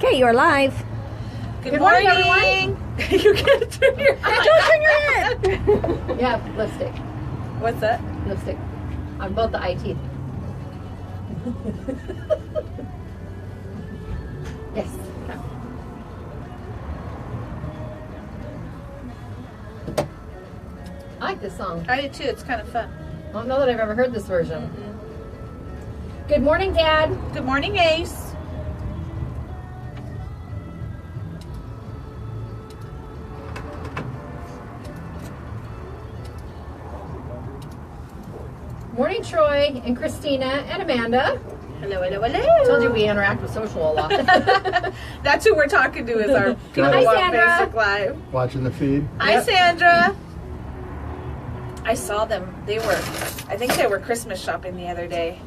Okay, you're live. Good morning, everyone. You can't turn your head. Don't turn your head. Yeah, lipstick. What's that? Lipstick. On both the eye teeth. Yes. Okay. I like this song. I do too. It's kind of fun. I don't know that I've ever heard this version. Good morning, Dad. Good morning, Ace. Morning, Troy and Christina and Amanda. Hello, hello, hello. Told you we interact with social a lot. That's who we're talking to is our people Hi, on Sandra. Facebook Live. Watching the feed. Hi, Yep. Sandra. I saw them. I think they were Christmas shopping the other day.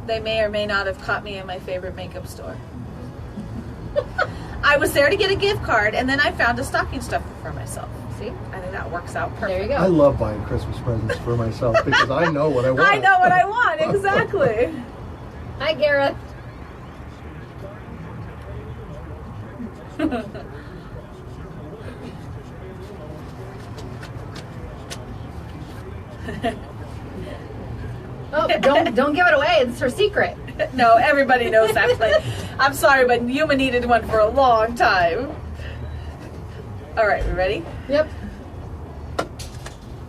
They may or may not have caught me in my favorite makeup store. I was there to get a gift card, and then I found a stocking stuffer for myself. See? I think that works out perfect. There you go. I love buying Christmas presents for myself because I know what I want. I know what I want, exactly. Hi, Gareth. Oh, don't give it away. It's her secret. No, everybody knows that play. I'm sorry, but Yuma needed one for a long time. All right, we ready? Yep.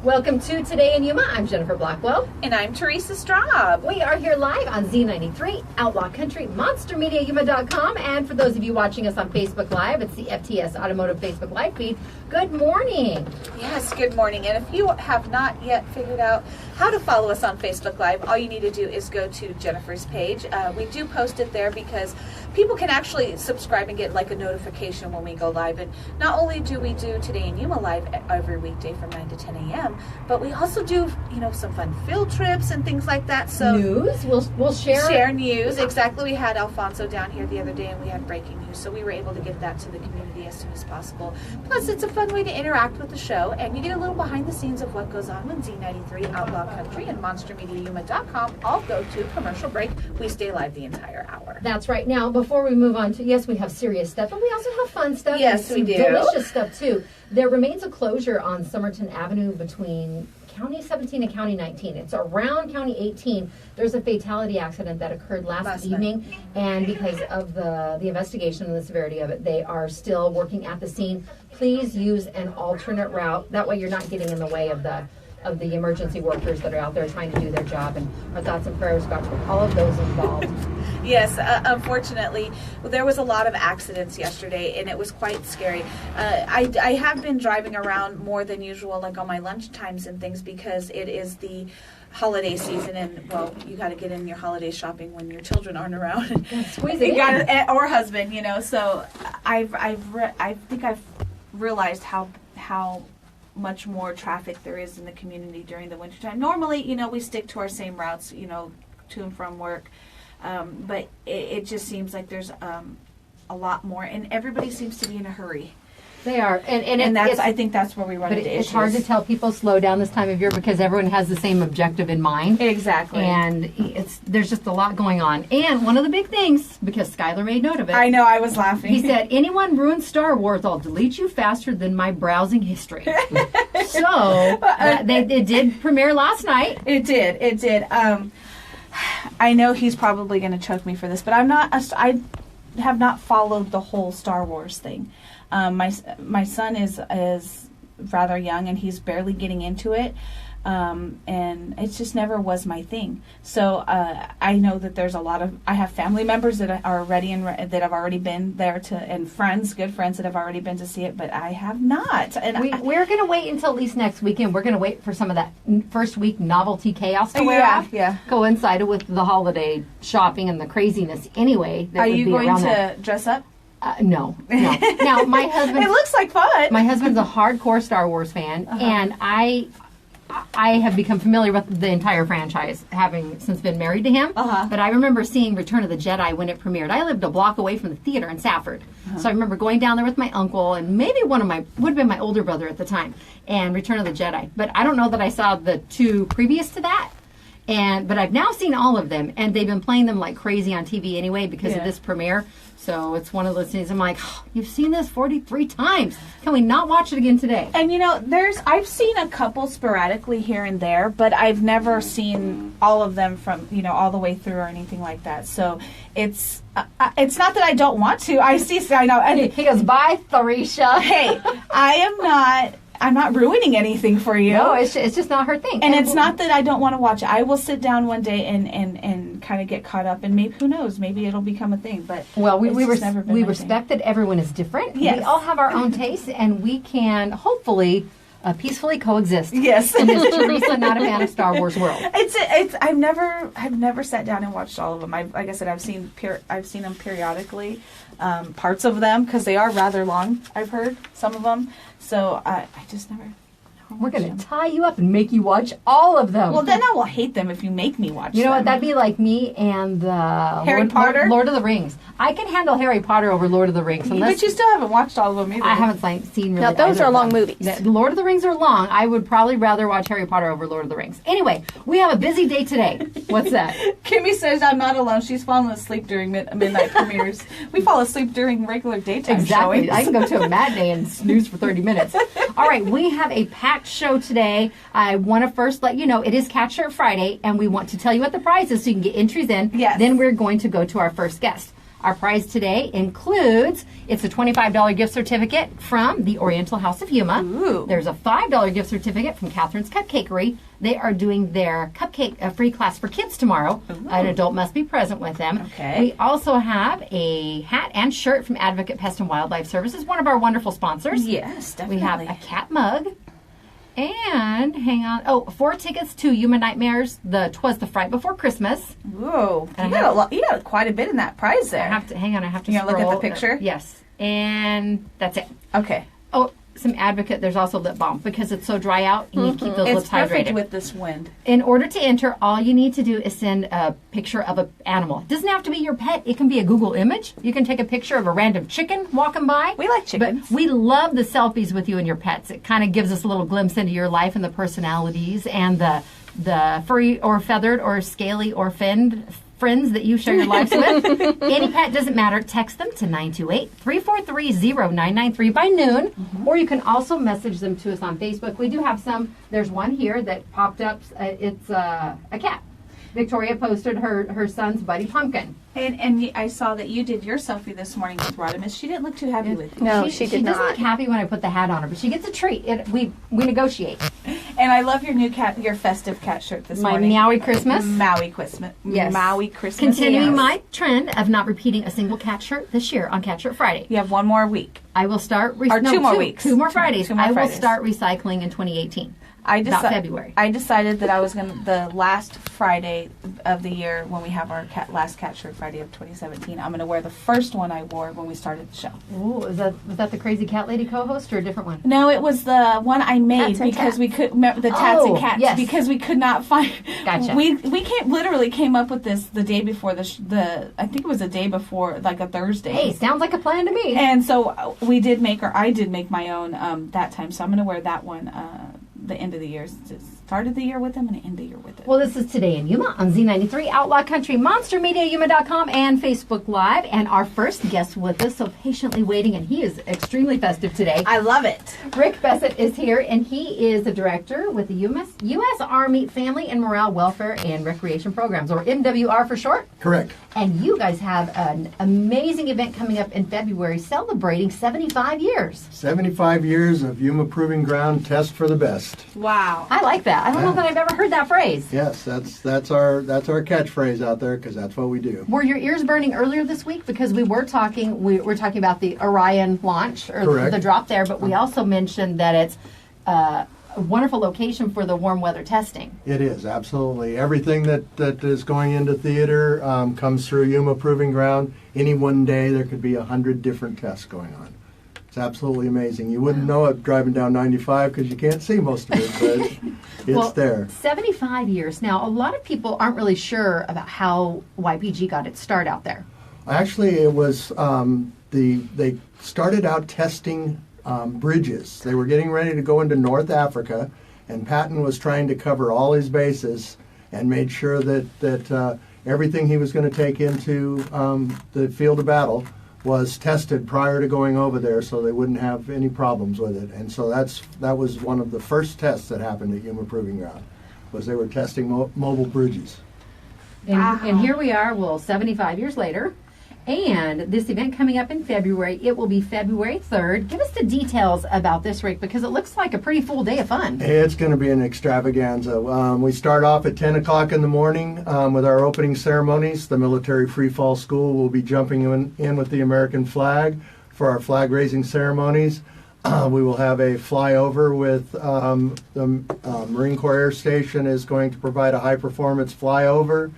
Welcome to Today in Yuma. I'm Jennifer Blackwell. And I'm Teresa Straub. We are here live on Z93, Outlaw Country, MonsterMediaYuma.com, and for those of you watching us on Facebook Live, it's the FTS Automotive Facebook Live feed. Good morning. Yes, good morning. And if you have not yet figured out how to follow us on Facebook Live, all you need to do is go to Jennifer's page. We do post it there because people can actually subscribe and get like a notification when we go live. And not only do we do Today in Yuma live every weekday from 9 to 10 a.m., but we also do, some fun field trips and things like that. So News. We'll share news. Exactly. We had Alfonso down here the other day, and we had breaking news, so we were able to get that to the community as soon as possible. Plus, it's a fun way to interact with the show, and you get a little behind the scenes of what goes on when Z93, Outlaw Country, and MonsterMediaYuma.com all go to commercial break. We stay live the entire hour. That's right. Now, before we move on to, yes, we have serious stuff, but we also have fun stuff. Yes, and we some do. delicious stuff, too. There remains a closure on Somerton Avenue between County 17 and County 19. It's around County 18. There's a fatality accident that occurred last evening, and because of the investigation and the severity of it, they are still working at the scene. Please use an alternate route. That way you're not getting in the way of the emergency workers that are out there trying to do their job, and our thoughts and prayers go out to all of those involved. Yes, unfortunately, there was a lot of accidents yesterday, and it was quite scary. I have been driving around more than usual, like on my lunch times and things, because it is the holiday season, and well, you got to get in your holiday shopping when your children aren't around. Squeeze it in. Or husband, So I think I've realized how much more traffic there is in the community during the wintertime. Normally, we stick to our same routes, to and from work. But it just seems like there's a lot more, and everybody seems to be in a hurry. They are, And I think that's where we run into issues. It's hard to tell people slow down this time of year because everyone has the same objective in mind. Exactly. And there's just a lot going on. And one of the big things, because Skylar made note of it. I know, I was laughing. He said, anyone ruins Star Wars, I'll delete you faster than my browsing history. So, it did premiere last night. It did. I know he's probably going to choke me for this, but I have not followed the whole Star Wars thing. My son is rather young, and he's barely getting into it, and it just never was my thing. So I know that there's I have family members that are ready and that have already been there and good friends that have already been to see it, but I have not. And we're going to wait until at least next weekend. We're going to wait for some of that first week novelty chaos to wear off. Yeah. Coincided with the holiday shopping and the craziness anyway. Are you going to dress up? No. Now, my husband... It looks like fun. My husband's a hardcore Star Wars fan, and I have become familiar with the entire franchise, having since been married to him. But I remember seeing Return of the Jedi when it premiered. I lived a block away from the theater in Safford. So I remember going down there with my uncle, and maybe would have been my older brother at the time, and Return of the Jedi. But I don't know that I saw the two previous to that. But I've now seen all of them, and they've been playing them like crazy on TV anyway because of this premiere. So it's one of those things I'm like, oh, you've seen this 43 times. Can we not watch it again today? And I've seen a couple sporadically here and there, but I've never seen all of them from, all the way through or anything like that. So it's not that I don't want to. I know. And He goes, bye, Thorisha. hey, I'm not ruining anything for you. No, it's just not her thing. And it's not that I don't want to watch it. I will sit down one day and kind of get caught up, and maybe, who knows, maybe it'll become a thing. But we never respect that everyone is different. Yes. We all have our own tastes, and we can hopefully peacefully coexist. Yes. In this Teresa not a fan of Star Wars world. I've never sat down and watched all of them. Like I said, I've seen them periodically, parts of them, because they are rather long. I've heard some of them, so I just never. We're going to tie you up and make you watch all of them. Well, then I will hate them if you make me watch them. You know what? That'd be like me and the Harry Potter? Lord of the Rings. I can handle Harry Potter over Lord of the Rings. But you still haven't watched all of them either. I haven't seen really. Now, those either are of long them. movies. The Lord of the Rings are long. I would probably rather watch Harry Potter over Lord of the Rings. Anyway, we have a busy day today. What's that? Kimmy says I'm not alone. She's fallen asleep during midnight premieres. We fall asleep during regular daytime Exactly. showings. I can go to a matinee and snooze for 30 minutes. All right, we have a packed show today. I want to first let you know it is Cat Shirt Friday, and we want to tell you what the prize is so you can get entries in. Yes. Then we're going to go to our first guest. Our prize today includes, it's a $25 gift certificate from the Oriental House of Yuma. Ooh. There's a $5 gift certificate from Catherine's Cupcakery. They are doing their cupcake free class for kids tomorrow. Ooh. An adult must be present with them. Okay. We also have a hat and shirt from Advocate Pest and Wildlife Services, one of our wonderful sponsors. Yes, definitely. We have a cat mug. And hang on. 4 tickets to Yuma Nightmares. Twas the Fright Before Christmas. Whoa, And you got quite a bit in that prize there. I have to hang on. I have to. You gonna look at the scroll. picture? Yes, and that's it. Okay. Oh, some Advocate. There's also lip balm because it's so dry out. You need to keep those It's lips perfect hydrated. with this wind. In order to enter, all you need to do is send a picture of an animal. It doesn't have to be your pet. It can be a Google image. You can take a picture of a random chicken walking by. We like chickens. But we love the selfies with you and your pets. It kind of gives us a little glimpse into your life and the personalities and the furry or feathered or scaly or finned friends that you share your lives with. Any pet, doesn't matter. Text them to 928-343-0993 by noon. Or you can also message them to us on Facebook. We do have some. There's one here that popped up. It's a cat. Victoria posted her son's Buddy Pumpkin. And I saw that you did your selfie this morning with Rodimus. She didn't look too happy with you. No, she did doesn't not. look happy when I put the hat on her, but she gets a treat. We negotiate. And I love your festive cat shirt this My morning. Meowie Christmas. Maui Christmas. Yes. Maui Christmas. Continuing Yes. my trend of not repeating a single cat shirt this year on Cat Shirt Friday. You have one more week. I will start... Or two more weeks. Two more Fridays. Two more I will Fridays. start recycling in 2018. About February. I decided that I was the last Friday of the year when we have our last Cat Shirt Friday of 2017. I'm gonna wear the first one I wore when we started the show. Ooh, was that the Crazy Cat Lady co-host or a different one? No, it was the one I made Tats and because Cats. we could remember the Tats Oh, and Cats yes. because we could not find. Gotcha. We literally came up with this the day before the I think it was the day before, like a Thursday. Hey, sounds like a plan to me. And so I did make my own that time. So I'm gonna wear that one the end of the year. Started the year with them and end the year with it. Well, this is Today in Yuma on Z93, Outlaw Country, MonsterMediaYuma.com, and Facebook Live. And our first guest with us, so patiently waiting, and he is extremely festive today. I love it. Rick Bessett is here, and he is the director with the U.S. Army Family and Morale Welfare and Recreation Programs, or MWR for short. Correct. And you guys have an amazing event coming up in February celebrating 75 years. 75 years of Yuma Proving Ground, test for the best. Wow. I like that. I don't know that I've ever heard that phrase. Yes, that's our catchphrase out there because that's what we do. Were your ears burning earlier this week? Because we were talking about the Orion launch or Correct. the drop there, but we also mentioned that it's a wonderful location for the warm weather testing. It is, absolutely. Everything that is going into theater comes through Yuma Proving Ground. Any one day there could be 100 different tests going on. It's absolutely amazing. You wouldn't know it driving down 95 because you can't see most of it, but it's there. 75 years. Now, a lot of people aren't really sure about how YPG got its start out there. Actually, it was they started out testing bridges. They were getting ready to go into North Africa, and Patton was trying to cover all his bases and made sure that everything he was going to take into the field of battle was tested prior to going over there, so they wouldn't have any problems with it. And so that was one of the first tests that happened at Yuma Proving Ground, was they were testing mobile bridges. And here we are, 75 years later. And this event coming up in February, it will be February 3rd. Give us the details about this, Rick, because it looks like a pretty full day of fun. It's going to be an extravaganza. We start off at 10 o'clock in the morning with our opening ceremonies. The Military Free Fall School will be jumping in with the American flag for our flag raising ceremonies. We will have a flyover with the Marine Corps Air Station is going to provide a high performance flyover.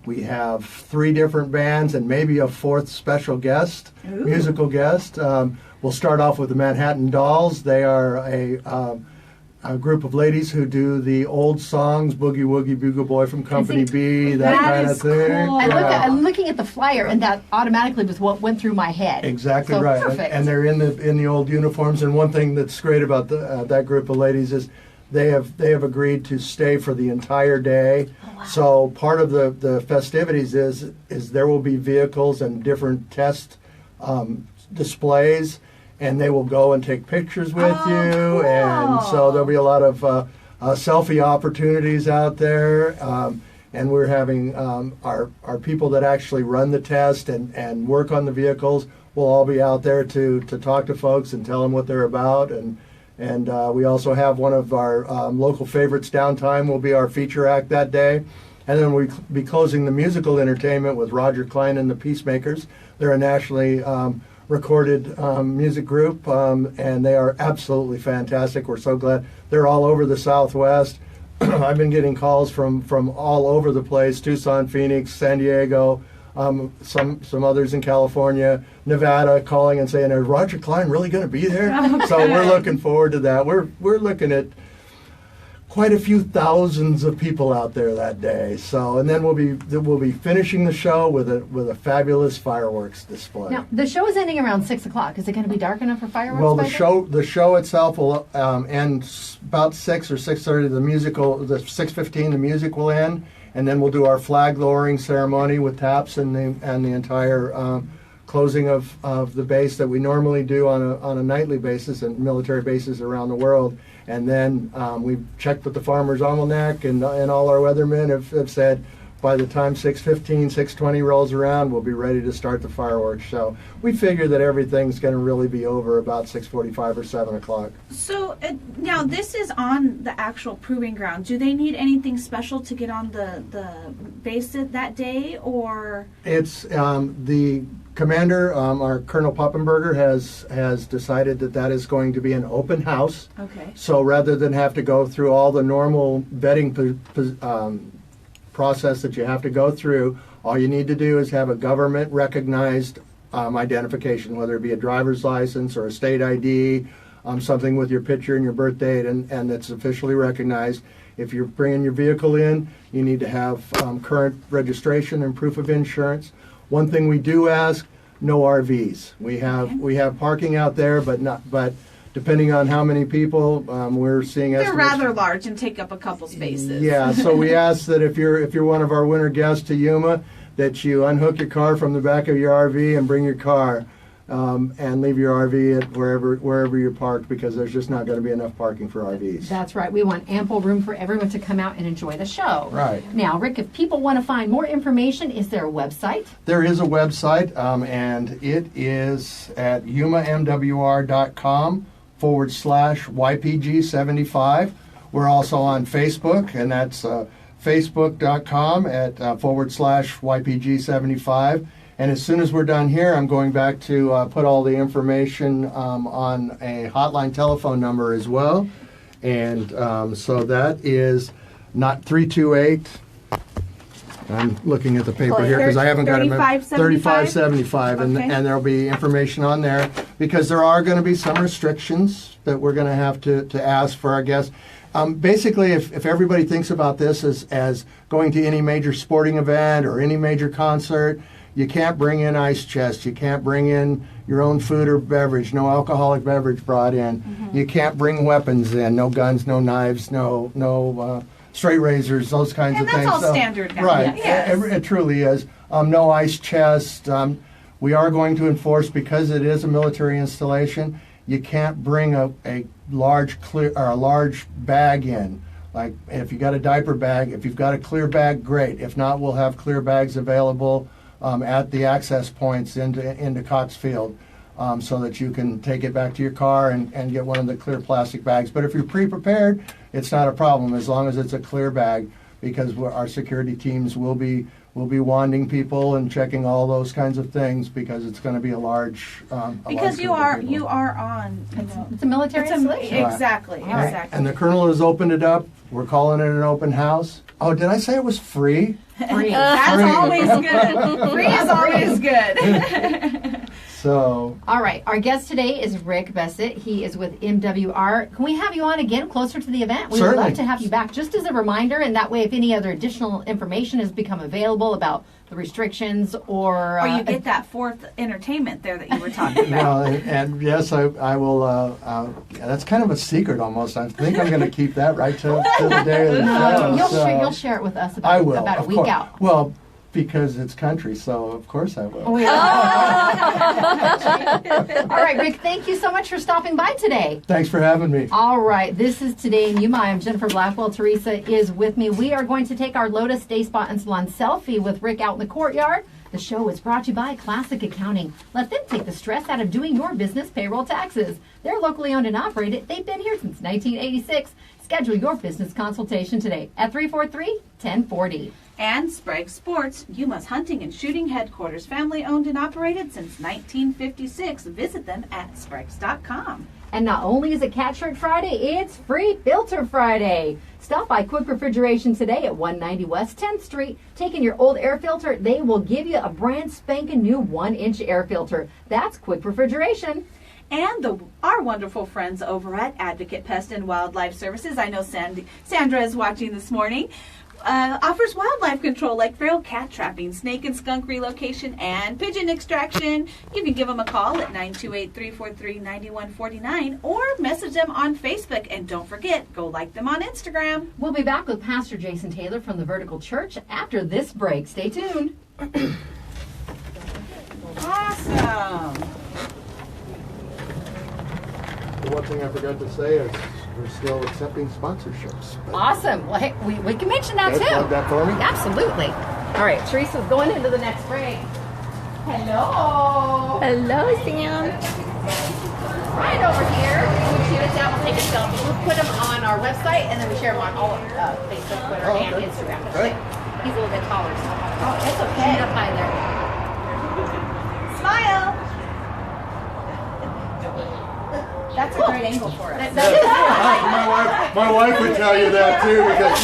We have 3 different bands and maybe a 4th special guest, musical guest. We'll start off with the Manhattan Dolls. They are a group of ladies who do the old songs, Boogie Woogie Bugle Boy from Company B, that kind of thing. Cool. I'm looking at the flyer, and that automatically was what went through my head. Exactly so right. Perfect. And they're in the old uniforms. And one thing that's great about that group of ladies is they have agreed to stay for the entire day. Oh, wow. So part of the festivities is there will be vehicles and different test displays, and they will go and take pictures with you. Cool. And so there'll be a lot of selfie opportunities out there. And we're having our people that actually run the test and work on the vehicles will all be out there to talk to folks and tell them what they're about. And we also have one of our local favorites, Downtime, will be our feature act that day. And then we'll be closing the musical entertainment with Roger Klein and the Peacemakers. They're a nationally recorded music group, and they are absolutely fantastic. We're so glad. They're all over the Southwest. I've been getting calls from all over the place, Tucson, Phoenix, San Diego, some others in California, Nevada, calling and saying, "Is Roger Klein really going to be there?" So we're looking forward to that. We're looking at quite a few thousands of people out there that day. So, and then we'll be finishing the show with a fabulous fireworks display. Now, the show is ending around 6 o'clock. Is it going to be dark enough for fireworks? Well, by the show itself will end about 6 or 6:30. The 6:15 the music will end, and then we'll do our flag lowering ceremony with taps and the entire closing of the base that we normally do on a nightly basis and military bases around the world. And then we've checked with the Farmer's Almanac, and all our weathermen have said by the time 6:15, 6:20 rolls around, we'll be ready to start the fireworks show. We figure that everything's going to really be over about 6:45 or 7 o'clock. So now this is on the actual proving ground. Do they need anything special to get on the base that day, or? It's the commander, our Colonel Poppenberger, has decided that is going to be an open house. Okay. So rather than have to go through all the normal vetting process that you have to go through, all you need to do is have a government recognized identification, whether it be a driver's license or a state ID, something with your picture and your birth date, and that's officially recognized. If you're bringing your vehicle in, you need to have current registration and proof of insurance. One thing we do ask, no RVs. We have parking out there, but depending on how many people, we're seeing They're estimates. rather large and take up a couple spaces. Yeah, so we ask that if you're one of our winter guests to Yuma, that you unhook your car from the back of your RV and bring your car, and leave your RV at wherever you're parked, because there's just not going to be enough parking for RVs. That's right. We want ample room for everyone to come out and enjoy the show. Right. Now, Rick, if people want to find more information, is there a website? There is a website, and it is at yumamwr.com/YPG75. We're also on Facebook, and that's facebook.com /YPG75. And as soon as we're done here, I'm going back to put all the information on a hotline telephone number as well. And so that is not 328. I'm looking at the paper here because I haven't got it. 3575, Okay. and there'll be information on there, because there are going to be some restrictions that we're going to have to ask for our guests. Basically, if everybody thinks about this as going to any major sporting event or any major concert, you can't bring in ice chests. You can't bring in your own food or beverage. No alcoholic beverage brought in. Mm-hmm. You can't bring weapons in. No guns, no knives, no straight razors, those kinds And of that's things. all standard now. Right, Yes. it truly is. No ice chest. We are going to enforce, because it is a military installation, you can't bring a large clear or a large bag in. Like if you got a diaper bag, if you've got a clear bag, great. If not, we'll have clear bags available at the access points into Cox Field, so that you can take it back to your car and get one of the clear plastic bags. But if you're pre-prepared, it's not a problem as long as it's a clear bag, because our security teams will be wanding people and checking all those kinds of things, because it's going to be a large. Because large you group of are people. on. It's a military installation. Exactly. All right. Exactly. And the Colonel has opened it up. We're calling it an open house. Oh, did I say it was free? Free. That's Free. always good. Free is always good. So All right, our guest today is Rick Bessett. He is with MWR. Can we have you on again closer to the event? We would Certainly. love to have you back, just as a reminder, and that way if any other additional information has become available about the restrictions or... Or you get that fourth entertainment there that you were talking about. well, and yes, I will. That's kind of a secret almost. I think I'm going to keep that right to the day of the show. You'll share it with us about, I will. about a of week course. out. Well, because it's country, so of course I will. Oh, yeah. All right, Rick, thank you so much for stopping by today. Thanks for having me. All right, this is Today in Yuma. I'm Jennifer Blackwell. Teresa is with me. We are going to take our Lotus Day Spa and Salon selfie with Rick out in the courtyard. The show is brought to you by Classic Accounting. Let them take the stress out of doing your business payroll taxes. They're locally owned and operated. They've been here since 1986. Schedule your business consultation today at 343-1040. And Sprague Sports, Yuma's hunting and shooting headquarters, family owned and operated since 1956. Visit them at spragues.com. And not only is it Cat Shirt Friday, it's Free Filter Friday. Stop by Quick Refrigeration today at 190 West 10th Street. Take in your old air filter. They will give you a brand spanking new 1-inch air filter. That's Quick Refrigeration. And our wonderful friends over at Advocate Pest and Wildlife Services, I know Sandra is watching this morning, offers wildlife control like feral cat trapping, snake and skunk relocation, and pigeon extraction. You can give them a call at 928-343-9149 or message them on Facebook. And don't forget, go like them on Instagram. We'll be back with Pastor Jason Taylor from the Vertical Church after this break. Stay tuned. Awesome. The one thing I forgot to say is we're still accepting sponsorships. Awesome. Well, hey, we can mention that Can you too. plug that for me? Absolutely. All right, Teresa's going into the next break. Hello. Hello, Sam. Right over here. We shoot it down. We'll take a selfie. We'll put them on our website, and then we share them on all of Facebook, Twitter, and okay. Instagram. Great. He's a little bit taller, so it's okay. Shoot up high there. Smile. That's a great angle for us. My wife would tell you that too, because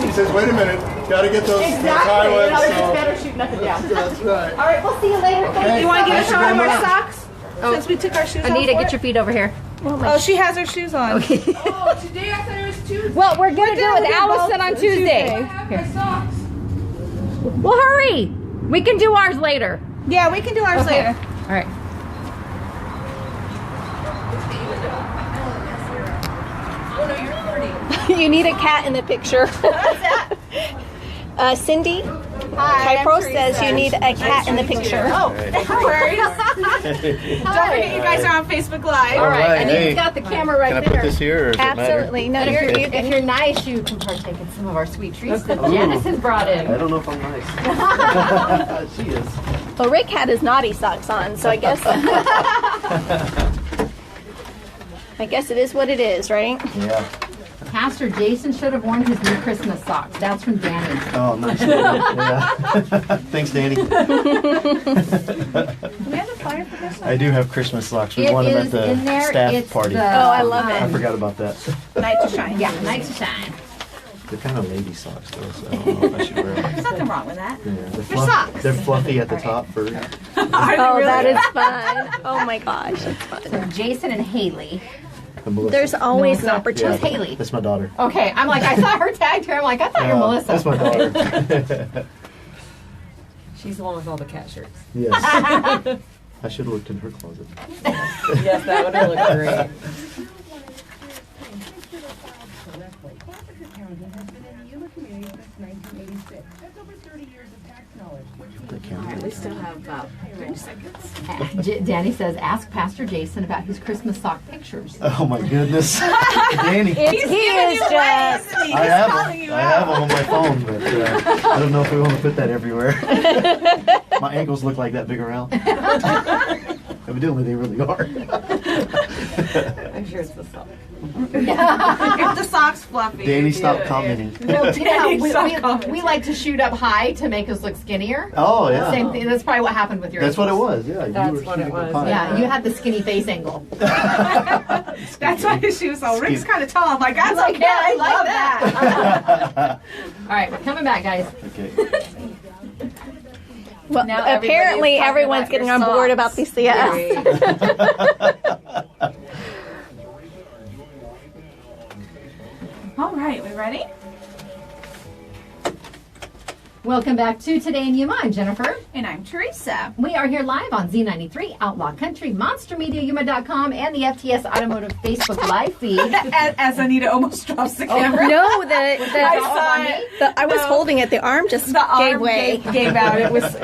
she says, wait a minute, got to get those high Exactly. ones. You know, it's So better shooting up and down. that's right. All right, we'll see you later. Thank Okay. You want to give a Thank you shot of very our much. socks? Since we took our shoes off Anita, for get it? your feet over here. Oh, she has her shoes on. Oh, today I thought it was Tuesday. Well, we're going to do it with Allison on Tuesday. I have my socks. Well, hurry. We can do ours later. Yeah, we can do ours later. All right. Oh no, you're pretty. You need a cat in the picture. Cindy Hi, Kypro says you need a cat in the picture. Oh, no worries. Don't forget you guys are on Facebook Live. All right. right, Anita's hey. got the camera right Can I there. put this here, or does it matter? Absolutely. No, And you're, you if can. you're nice, you can partake in some of our sweet treats that Janice has brought in. I don't know if I'm nice. She is. Well, Rick had his naughty socks on, so I guess. I guess it is what it is, right? Yeah. Pastor Jason should have worn his new Christmas socks. That's from Danny. Oh, nice. Yeah. Thanks, Danny. Do we have a flyer for this? I do have Christmas socks. We It won them is at the in there. staff It's party. the, Oh, I love I it. forgot about that. Night to shine. Yeah, Night to Shine. They're kind of lady socks, though, so I don't know if I should wear them. There's nothing wrong with that. Yeah, they're, socks. They're fluffy at the top for. Oh, that is fun. Oh my gosh, that's fun. So Jason and Haley. Melissa. There's always an Melissa. opportunity. Who's Haley? That's my daughter. Okay, I'm like, I saw her tagged here. I'm like, I thought you're Melissa. That's my daughter. She's the one with all the cat shirts. Yes. I should have looked in her closet. Yes, that would have looked great. 1986. That's over 30 years of tax knowledge. The camera. We still have about 30 seconds. Danny says, ask Pastor Jason about his Christmas sock pictures. Oh my goodness, Danny. He is just. I have them on my phone, but I don't know if we want to put that everywhere. My ankles look like that big around. Evidently, they really are. I'm sure it's the song. If the sock's fluffy. Danny, stop commenting. Well, Danny, we stop like to shoot up high to make us look skinnier. Oh yeah, Same thing. That's probably what happened with your that's what it ankles. was. Yeah, That's you were what it shooting up was, high. Yeah, you had the skinny face angle. That's why she was all, Rick's kind of tall. I'm like, that's okay. Yeah, I I like love that. All right, we're coming back, guys. Okay. Well, Now everybody apparently is talking everyone's about getting your on board socks. about BCS. All right, we ready? Welcome back to Today in Yuma. I'm Jennifer. And I'm Teresa. We are here live on Z93, Outlaw Country, MonsterMediaYuma.com, and the FTS Automotive Facebook Live feed. As Anita almost drops the camera. No, I saw it. I was holding it. The arm just The arm gave way. gave out. It was.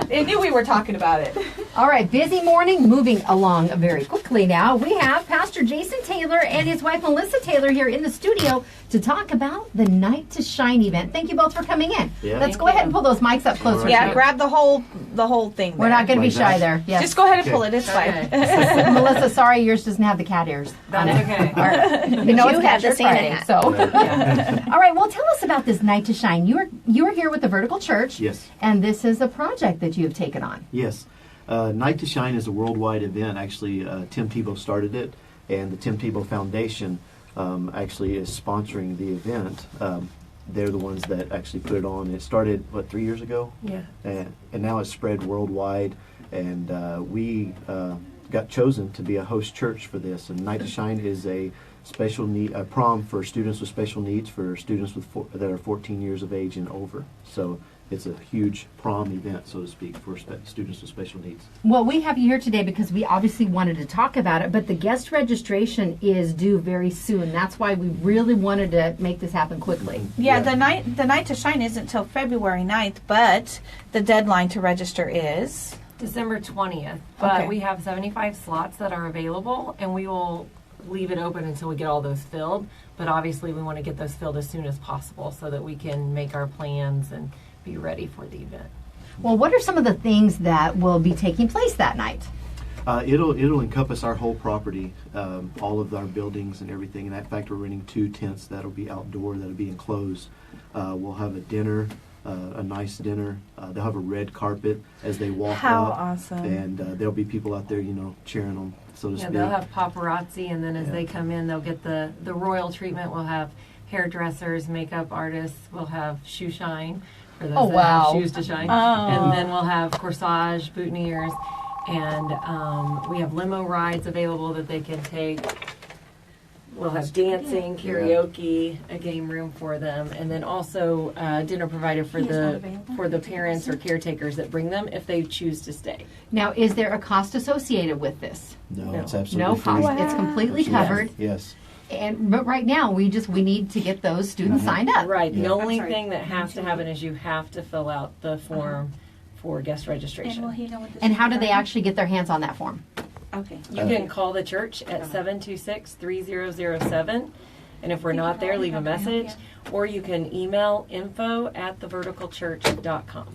It knew we were talking about it. All right, busy morning, moving along very quickly now. We have Pastor Jason Taylor and his wife Melissa Taylor here in the studio to talk about the Night to Shine event. Thank you both for coming in. Yeah. Let's go ahead and pull those mics up closer. Yeah, to you. grab the whole thing. We're not going to be Like shy that? there. Yes. Just go ahead and pull it. It's fine. Melissa, sorry, yours doesn't have the cat ears. on That's it. okay. All right. You know You it's have Cat the Shirt Santa Friday, hat. so. All right, well, tell us about this Night to Shine. You're here with the Vertical Church. Yes. And this is a project that you have taken on. Yes. Night to Shine is a worldwide event. Actually, Tim Tebow started it, and the Tim Tebow Foundation actually is sponsoring the event. They're the ones that actually put it on. It started, 3 years ago? Yeah. And now it's spread worldwide, and we got chosen to be a host church for this. And Night to Shine is a special need, a prom for students with special needs, for students with that are 14 years of age and over. So it's a huge prom event, so to speak, for students with special needs. Well, we have you here today because we obviously wanted to talk about it, but the guest registration is due very soon. That's why we really wanted to make this happen quickly. Yeah, Yeah. the night to shine isn't until February 9th, but the deadline to register is December 20th. But Okay. we have 75 slots that are available, and we will leave it open until we get all those filled. But obviously, we want to get those filled as soon as possible so that we can make our plans and be ready for the event. Well, what are some of the things that will be taking place that night? It'll encompass our whole property, all of our buildings and everything. And in fact, we're renting 2 tents that'll be outdoor, that'll be enclosed. We'll have a dinner, a nice dinner. They'll have a red carpet as they walk How up. awesome. And there'll be people out there, cheering them, so to Yeah, speak. they'll have paparazzi, and then as Yeah. they come in, they'll get the royal treatment. We'll have hairdressers, makeup artists. We'll have shoe shine for those Oh, that wow. have shoes to shine. Oh. And then we'll have corsage, boutonnieres, and we have limo rides available that they can take. We'll have dancing, karaoke, a game room for them, and then also dinner provided for the parents or caretakers that bring them if they choose to stay. Now, is there a cost associated with this? No, No. it's absolutely No free. cost. It's completely Yes. covered. Yes. But right now, we need to get those students signed up. Right. The Yeah. only sorry. thing that has to happen is you have to fill out the form for guest registration. And will he know what this And is how do they about? actually get their hands on that form? Okay. You can call the church at 726-3007, and if we're not there, leave a message, or you can email info@theverticalchurch.com.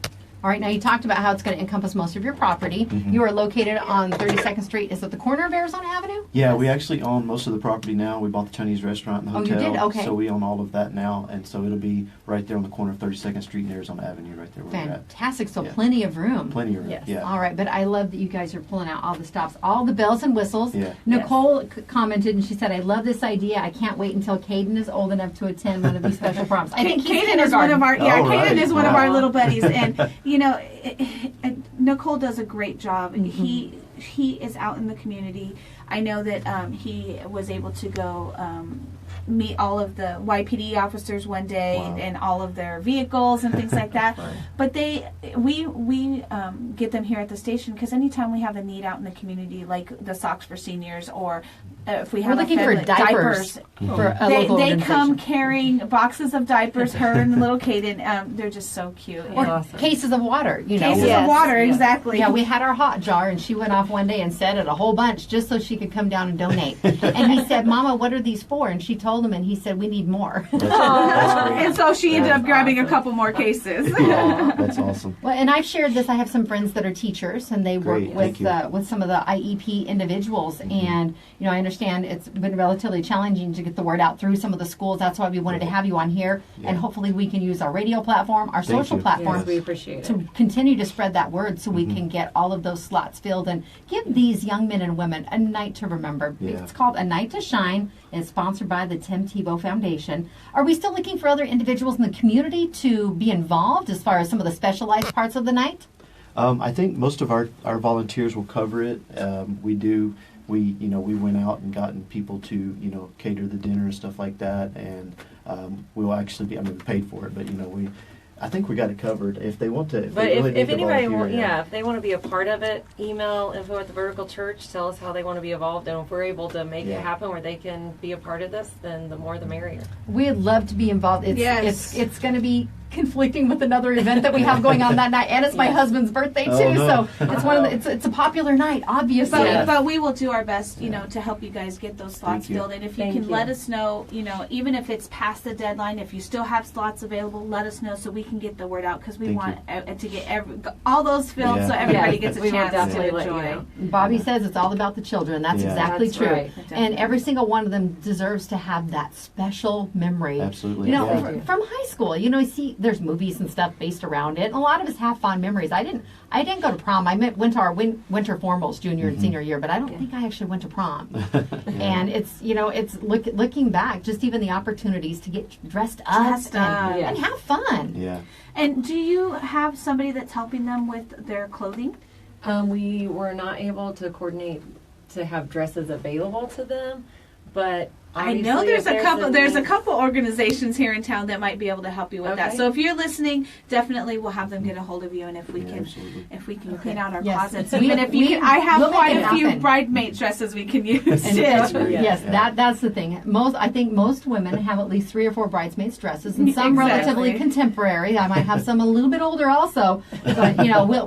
All right, now you talked about how it's going to encompass most of your property. Mhm. You are located on 32nd Street. Is it the corner of Arizona Avenue? Yeah, we actually own most of the property now. We bought the Chinese restaurant and the Oh, you hotel. did? Okay. So we own all of that now, and so it'll be right there on the corner of 32nd Street and Arizona Avenue, right there where we're at. Fantastic. So Yeah. plenty of room. Plenty of room. Yes. Yeah. All right, but I love that you guys are pulling out all the stops, all the bells and whistles. Yeah. Nicole commented and she said, "I love this idea. I can't wait until Caden is old enough to attend one of these special proms." I think he's Caden is one of our Oh, right. Caden is one of Wow. our little buddies, and Nicole does a great job. And he is out in the community. I know that he was able to go meet all of the YPD officers one day Wow. and all of their vehicles and things like that. Right. But we get them here at the station because anytime we have a need out in the community, like the Socks for Seniors or if we We're have a looking for family- diapers for a They local come organization. carrying boxes of diapers. Her and little Kaden, they're just so cute. Or Awesome. cases of water, you know. Cases Yes. of water, exactly. Yeah, we had our hot jar, and she went off one day and set it a whole bunch just so she could come down and donate. And he said, "Mama, what are these for?" And she told him, and he said, "We need more." That's great. And so she ended up grabbing a couple more cases. Yeah, that's awesome. Well, and I've shared this. I have some friends that are teachers, and they work Great, thank with some of the IEP individuals. And you know, I understand it's been relatively challenging to get the word out through some of the schools. That's why we wanted to have you on here, and hopefully we can use our radio platform, our Thank social you. platform, Yes, we appreciate it. to continue to spread that word, so we can get all of those slots filled and give these young men and women a night to remember. Yeah. It's called A Night to Shine. It's sponsored by the Tim Tebow Foundation. Are we still looking for other individuals in the community to be involved as far as some of the specialized parts of the night? I think most of our volunteers will cover it. We went out and gotten people to, cater the dinner and stuff like that, and we'll actually be, we paid for it, but, I think we got it covered. If they want to, But they really if need to anybody volunteer, if they want to be a part of it, email info at the Vertical Church. Tell us how they want to be involved, and if we're able to make it happen where they can be a part of this, then the more the merrier. We'd love to be involved. Yes. It's going to be conflicting with another event that we have going on that night, and it's my husband's birthday too. Oh, no. So it's one of it's a popular night, obviously. But we will do our best, to help you guys get those slots Thank you. filled. And if you Thank can you. let us know, even if it's past the deadline, if you still have slots available, let us know so we can get the word out, because we Thank want to get all those filled Yeah. so everybody Yes, gets a we will chance definitely to let you enjoy. know. Bobby says it's all about the children. That's Yeah. exactly That's true. right. And every single one of them deserves to have that special memory. Absolutely. You know, Yeah. from high school, you see, there's movies and stuff based around it, and a lot of us have fond memories. I didn't go to prom. went to our winter formals junior and senior year, but I don't think I actually went to prom. And it's looking back, just even the opportunities to get dressed up, Dressed up. and have fun. Yeah. And do you have somebody that's helping them with their clothing? We were not able to coordinate to have dresses available to them, but I know obviously there's a need- couple organizations here in town that might be able to help you with that. Okay. So if you're listening, definitely we'll have them get a hold of you, and if we Yeah, can absolutely. clean out our Yes. closets, We- even if you can, I have we'll make quite it a few happen. bridesmaid dresses we can use. And too. yes, Yeah. that's the thing. I think most women have at least 3 or 4 bridesmaids dresses, and some Exactly. relatively contemporary. I might have some a little bit older also, but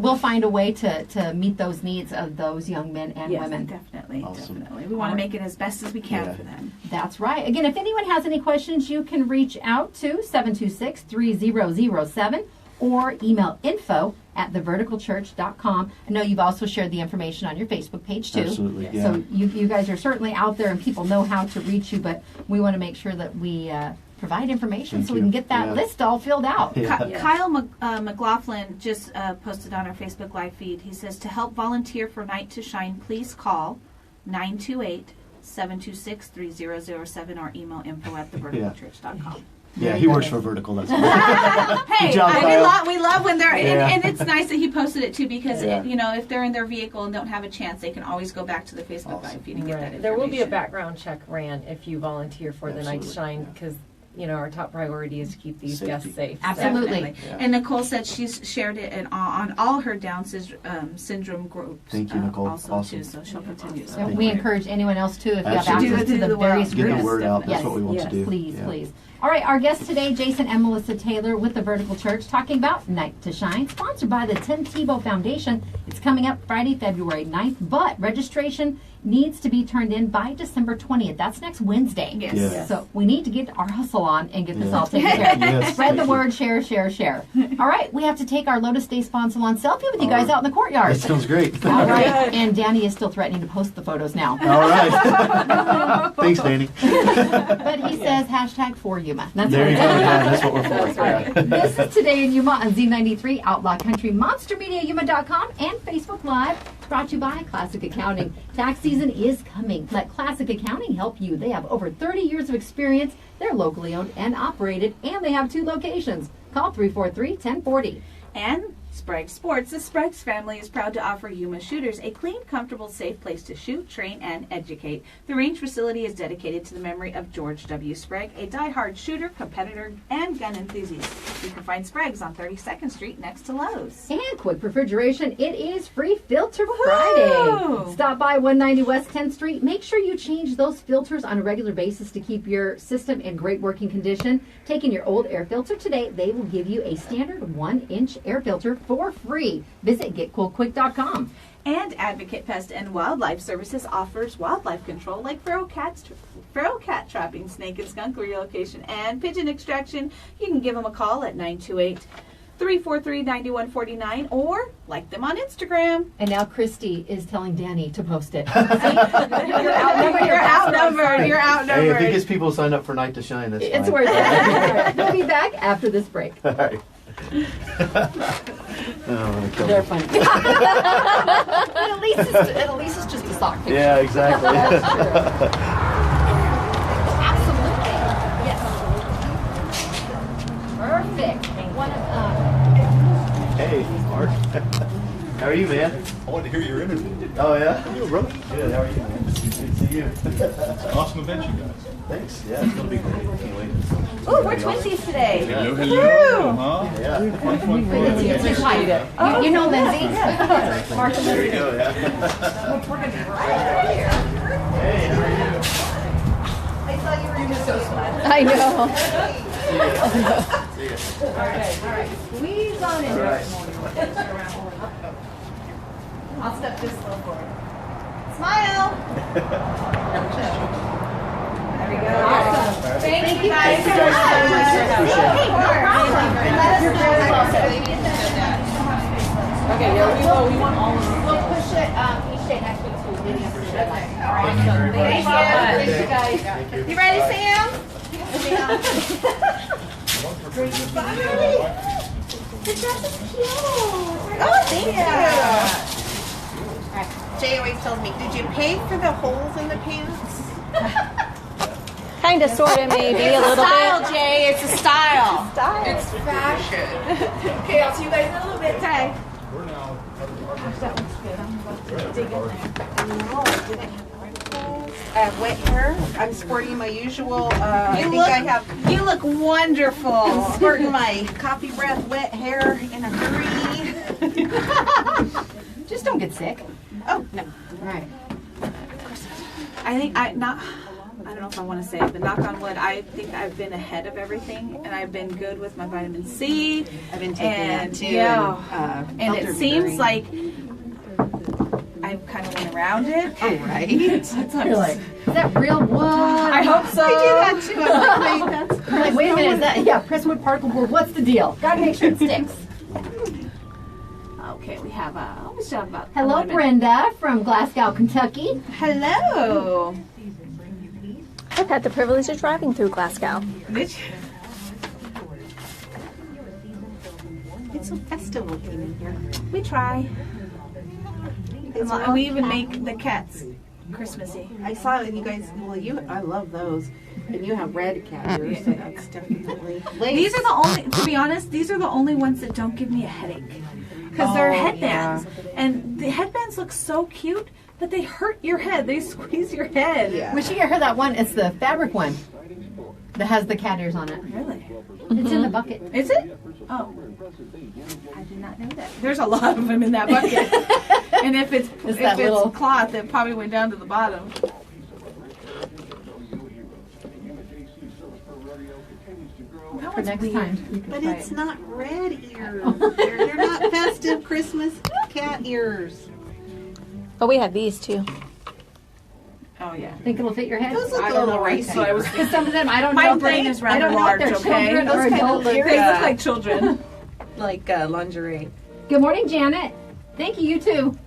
we'll find a way to meet those needs of those young men and Yes, women. definitely, Awesome. definitely. We want to make it as best as we can Yeah. for them. That's right. Again, if anyone has any questions, you can reach out to 726-3007 or email info@theverticalchurch.com. I know you've also shared the information on your Facebook page too. Absolutely. Yeah. So you guys are certainly out there and people know how to reach you, but we want to make sure that we provide information Thank so we you. can get that Yeah. list all filled out. Yeah. Kyle McLaughlin just posted on our Facebook Live feed. He says, to help volunteer for Night to Shine, please call 928-726-3007 or email info@theverticalchurch.com. Yeah, he works for Vertical. That's Hey, Good job, Kyle. we love when they're Yeah. and it's nice that he posted it too, because Yeah. if they're in their vehicle and don't have a chance, they can always go back to the Facebook Live feed and get that Right. information. There will be a background check ran if you volunteer for the Night to Absolutely, Shine, yeah. because our top priority is to keep these guests Safety. safe. Absolutely. Definitely. Yeah. And Nicole said she's shared it on all her Down syndrome groups. Thank you, Nicole. Also Awesome. too, so she'll continue. So Thank we you. encourage anyone else too, if you have Absolutely. access to Do the the word. various Get groups. the word out. That's Yes. what we want Yes. to do. Please, Yeah. please. All right, our guest today, Jason and Melissa Taylor with the Vertical Church, talking about Night to Shine, sponsored by the Tim Tebow Foundation. It's coming up Friday, February 9th, but registration needs to be turned in by December 20th. That's next Wednesday. Yes. Yeah. So we need to get our hustle on and get this Yeah. all taken care of. Yes, Spread the thank you. word, share, share, share. All right, we have to take our Lotus Day Spawn Salon selfie with you guys out in the courtyard. That sounds great. All right, and Danny is still threatening to post the photos now. All right. Thanks, Danny. But he says hashtag for Yuma. That's There what you it go. is. Yeah, that's what we're for. That's right. Yeah. This is Today in Yuma on Z93, Outlaw Country, MonsterMediaYuma.com, and Facebook Live. Brought to you by Classic Accounting. Tax season is coming. Let Classic Accounting help you. They have over 30 years of experience. They're locally owned and operated, and they have 2 locations. Call 343-1040. And Sprague Sports. The Sprague's family is proud to offer Yuma shooters a clean, comfortable, safe place to shoot, train, and educate. The range facility is dedicated to the memory of George W. Sprague, a die-hard shooter, competitor, and gun enthusiast. You can find Sprague's on 32nd Street next to Lowe's. And quick refrigeration, it is Free Filter Friday. Stop by 190 West 10th Street. Make sure you change those filters on a regular basis to keep your system in great working condition. Take in your old air filter today. They will give you a standard 1-inch air filter for free. Visit getcoolquick.com. And Advocate Pest and Wildlife Services offers wildlife control like feral cat trapping, snake and skunk relocation, and pigeon extraction. You can give them a call at 928-343-9149 or like them on Instagram. And now Christy is telling Danny to post it. You're outnumbered. You're outnumbered. Hey, if it gets people signed up for Night to Shine, that's It's fine. worth it. We'll be back after this break. All right. They're funny. But at least it's just a sock picture. Yeah, exactly. That's true. Absolutely. Yes. Perfect. One of Hey, Mark. How are you, man? I wanted to hear your interview. Oh, yeah? Good, bro. Good, how are you, man? Good to see you. It's an awesome event, you guys. Thanks. Yeah, it's going to be great. Can't wait. Ooh, we're twinsies today. Hello. Woo! Yeah. you know Lindsay. Martha There you go, yeah. Hey, how are you? I know. Squeeze on in. All right. I'll step this slow forward. Smile. There we go. Awesome. Thank you guys so much. Okay, yeah, we want all of them. We'll push it each day next week too. Thank you guys. You ready, Sam? The dress is cute. Oh, thank you. Jay always tells me, did you pay for the holes in the pants? Kind of, sort of, maybe a little Style, bit. Jay. It's a style. It's fashion. Okay, I'll see you guys in a little bit. Ty. Wet hair. I'm sporting my usual. You look wonderful. I'm sporting my coffee breath wet hair in a hurry. Just don't get sick. Oh no. All right. I think I don't know if I want to say it, but knock on wood, I think I've been ahead of everything, and I've been good with my vitamin C. I've been taking that too. Yeah, and it elderberry. seems like I kind of went around it. Oh right. You're like, is that real wood? I hope so. I do that too. I'm like, wait, that's You're like, wait a minute, is that, yeah, Presswood particle board, what's the deal? Gotta make sure it sticks. Okay, we have we should have about. Hello, 11 minutes. Brenda from Glasgow, Kentucky. Hello. I've had the privilege of driving through Glasgow. It's so festive looking in here. We try. It's And we even make the cats Christmassy. I saw it, and you guys. Well, I love those, and you have red cat ears, so that's definitely. These are the only, to be honest, these are the only ones that don't give me a headache. Because they're headbands. And the headbands look so cute, but they hurt your head. They squeeze your head. Yeah. We should get her that one. It's the fabric one that has the cat ears on it. Really? It's in the bucket. Is it? Oh. I did not know that. There's a lot of them in that bucket. And if it's that little- cloth, it probably went down to the bottom. For next time. you can But try it's it. not red ears. They're not festive Christmas cat ears. But we have these too. Oh, yeah. Think it'll fit your head? Those look I a don't little know. racy. So I was Because some of them, I don't My know. if brain they- is I rather don't know large, if they're okay? children Those or kinda adult look ears. They look like children. Like lingerie. Good morning, Janet. Thank you, you too.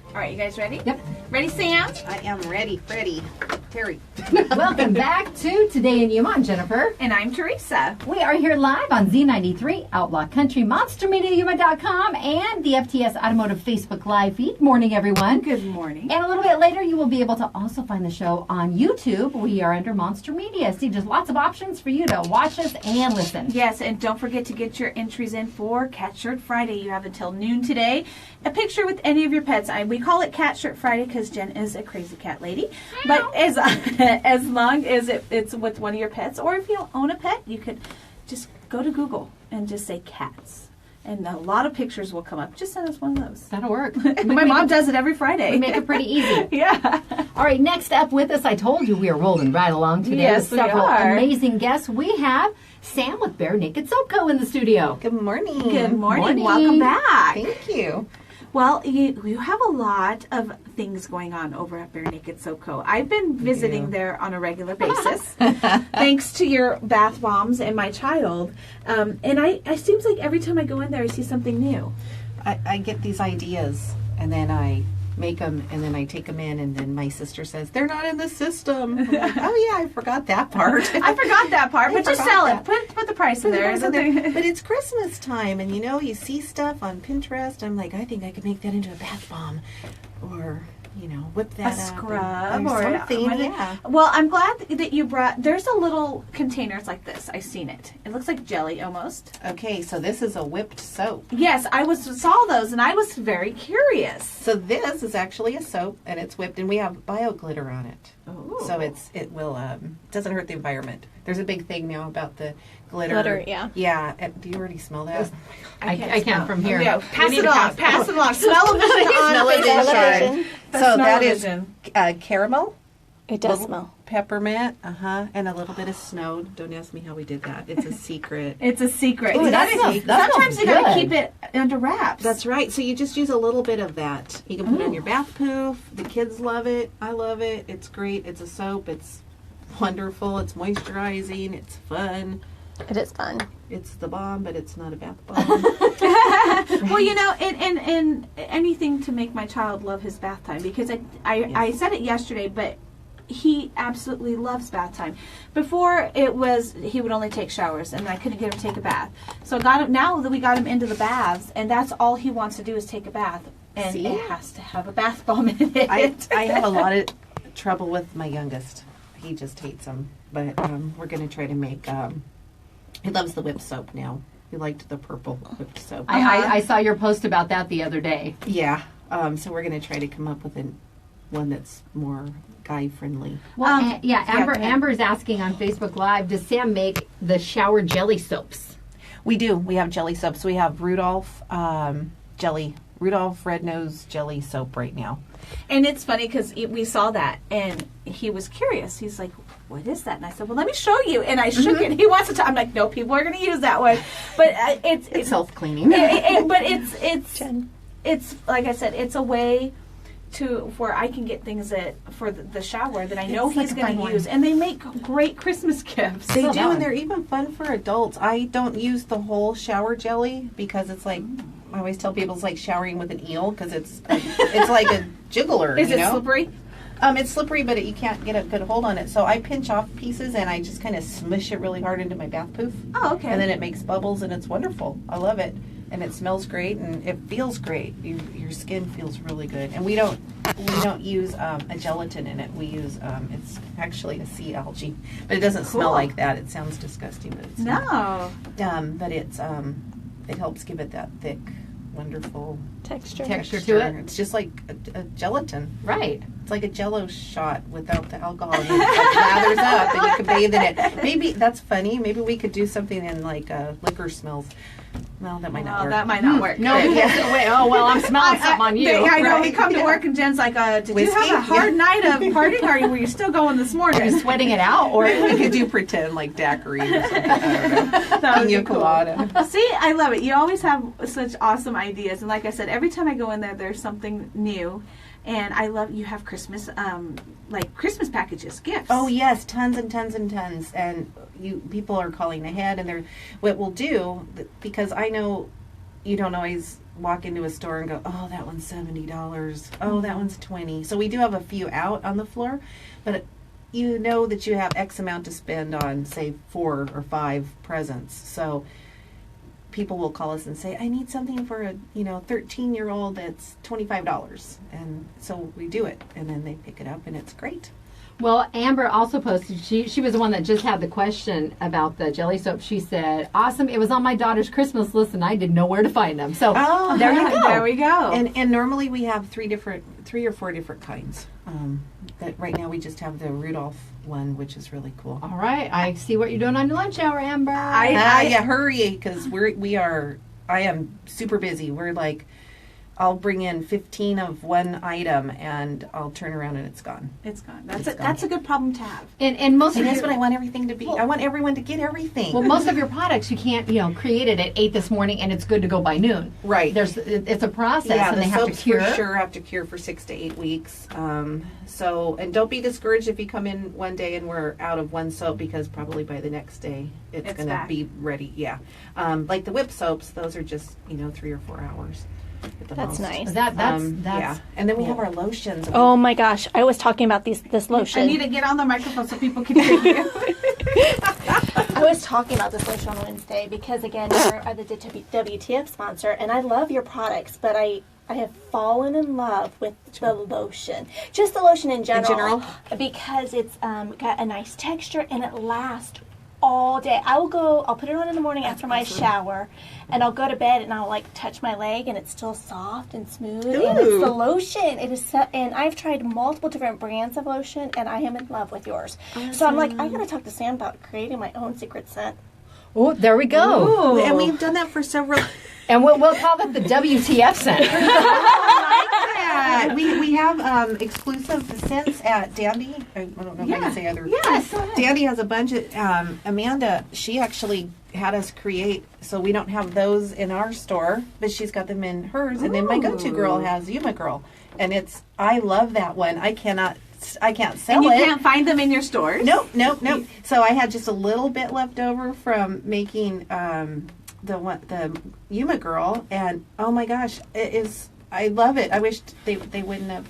All right, you guys ready? Yep. Ready, Sam? I am ready, Freddy. Terry. Welcome back to Today in Yuma. I'm Jennifer. And I'm Teresa. We are here live on Z93, Outlaw Country, MonsterMediaYuma.com, and the FTS Automotive Facebook Live feed. Morning, everyone. Good morning. And a little bit later, you will be able to also find the show on YouTube. We are under Monster Media. See, just lots of options for you to watch us and listen. Yes, and don't forget to get your entries in for Cat Shirt Friday. You have until noon today. A picture with any of your pets. We call it Cat Shirt Friday because Jen is a crazy cat lady. But as long as it's with one of your pets, or if you don't own a pet, you could just go to Google and just say cats. And a lot of pictures will come up. Just send us one of those. That'll work. My mom does it every Friday. We make it pretty easy. Yeah. All right, next up with us, I told you we are rolling right along today Yes, with several we are. amazing guests. We have Sam with Bare Naked Soap Co. in the studio. Good morning. Good morning. Morning. Welcome back. Thank you. Well, you have a lot of things going on over at Bare Naked Soap Co. I've been visiting there on a regular basis, thanks to your bath bombs and my child. And it seems like every time I go in there, I see something new. I get these ideas, and then I make them, and then I take them in, and then my sister says, they're not in the system. I'm like, oh, yeah, I forgot that part. I forgot that part, but just forgot sell that. it. Put the price in there. But it's Christmas time, and you see stuff on Pinterest. I'm like, I think I could make that into a bath bomb, or whip that A up scrub or or something. Yeah. Well, I'm glad that you brought. There's a little containers like this. I've seen it. It looks like jelly almost. Okay, so this is a whipped soap. Yes, saw those, and I was very curious. So this is actually a soap, and it's whipped, and we have bio glitter on it. Ooh. So it will doesn't hurt the environment. There's a big thing now about the glitter. Glitter, yeah. Yeah. Do you already smell that? I can't smell. from here. Yeah, pass need it to on. Pass it along. Smell-o-vision on. Smell-o-vision. So that is Smell-o-vision. caramel, It does little smell. peppermint, and a little bit of snow. Don't ask me how we did that. It's a secret. It's a secret. Ooh, that smells- that Sometimes smells you gotta good. keep it under wraps. That's right. So you just use a little bit of that. You can put it on your bath poof. The kids love it. I love it. It's great. It's a soap. It's wonderful. It's moisturizing. It's fun. It is fun. It's the bomb, but it's not a bath bomb. Well, and anything to make my child love his bath time, because I said it yesterday, but he absolutely loves bath time. Before it was he would only take showers, and I couldn't get him to take a bath. So now that we got him into the baths, and that's all he wants to do is take a bath, and See? it has to have a bath bomb in it. I have a lot of trouble with my youngest. He just hates them. But we're going to try to make... he loves the whipped soap now. He liked the purple whipped soap. I saw your post about that the other day. Yeah. So we're going to try to come up with one that's more guy-friendly. Well, go ahead. Amber's asking on Facebook Live, does Sam make the shower jelly soaps? We do. We have jelly soaps. We have Rudolph Red-Nose Jelly Soap right now. And it's funny because we saw that, and he was curious. He's like, "What is that?" And I said, "Well, let me show you." And I shook it. He wants to. I'm like, "No, people are going to use that one." But It's self-cleaning. but it's like I said, it's a way where I can get things for the shower that I know It's like he's a going fun to one. use, and they make great Christmas gifts. They Well do, done. and they're even fun for adults. I don't use the whole shower jelly because it's like, I always tell people it's like showering with an eel because it's like a jiggler. Is you it know? slippery? It's slippery, but you can't get a good hold on it. So I pinch off pieces and I just kind of smush it really hard into my bath poof. Oh, okay. And then it makes bubbles and it's wonderful. I love it. And it smells great and it feels great. Your skin feels really good. And we don't use a gelatin in it. We use it's actually a sea algae, but it doesn't smell Cool. like that. It sounds disgusting, but it's not. No. But it's it helps give it that thick, wonderful Texture. Texture to it? It's just like a gelatin. Right. It's like a Jello shot without the alcohol. And it lathers up, and you can bathe in it. Maybe that's funny. Maybe we could do something in like liquor smells. Well, that might not Oh, work. that might not work. No, wait. Oh, well, I'm smelling something on you. I know. We Right. come to Yeah. work and Jen's like, "Did you Whiskey? have a hard night of partying? Or were you still going this morning?" Are you sweating it out? Or we could do pretend like daiquiri or something. I don't know. That would be Pina cool. colada. See, I love it. You always have such awesome ideas, and like I said, every time I go in there, there's something new. And I love you have Christmas, like Christmas packages, gifts. Oh yes, tons and tons and tons. And people are calling ahead, and they're what we'll do because I know you don't always walk into a store and go, oh, that one's $70. Oh, that one's $20. So we do have a few out on the floor, but you know that you have X amount to spend on, say, 4 or 5 presents. So people will call us and say, I need something for a 13-year-old that's $25. And so we do it. And then they pick it up, and it's great. Well, Amber also posted, she was the one that just had the question about the jelly soap. She said, awesome, it was on my daughter's Christmas list and I didn't know where to find them. So there you go. There we go. And normally we have 3 or 4 different kinds. But right now we just have the Rudolph one, which is really cool. All right, I see what you're doing on your lunch hour, Amber. Yeah, hurry, because I am super busy. We're like, I'll bring in 15 of one item and I'll turn around and it's gone. It's gone. That's a good problem to have. And most And of that's what I want everything to be. I want everyone to get everything. well, most of your products you can't create it at 8 this morning and it's good to go by noon. Right. It's a process Yeah, and the they have to soaps cure. for sure have to cure for 6 to 8 weeks. And don't be discouraged if you come in one day and we're out of one soap, because probably by the next day it's going to back. be ready. Yeah, like the whip soaps, those are just 3 or 4 hours. At the That's most. nice. That's Yeah, and then we have our lotions. Oh my gosh, I was talking about this lotion. I need to get on the microphone so people can hear you. I was talking about this lotion on Wednesday because, again, you're the WTF sponsor, and I love your products, but I have fallen in love with the lotion. Just the lotion in general. Because it's got a nice texture and it lasts all day. I'll put it on in the morning after my shower, and I'll go to bed and I'll touch my leg and it's still soft and smooth. Ooh. And it's the lotion. It is and I've tried multiple different brands of lotion and I am in love with yours. Awesome. So I'm like, I gotta talk to Sam about creating my own secret scent. Oh, there we go. And we've done that for several. And we'll call that the WTF scent. Yeah, we have exclusive scents at Dandy. I don't know if I can say other. Yes. Dandy has a bunch of. Amanda, she actually had us create, so we don't have those in our store, but she's got them in hers. And then my go-to girl has Yuma Girl, and I love that one. I can't sell And you it. can't find them in your stores? Nope. So I had just a little bit left over from making the Yuma Girl, and oh my gosh, it is. I love it. I wish they wouldn't have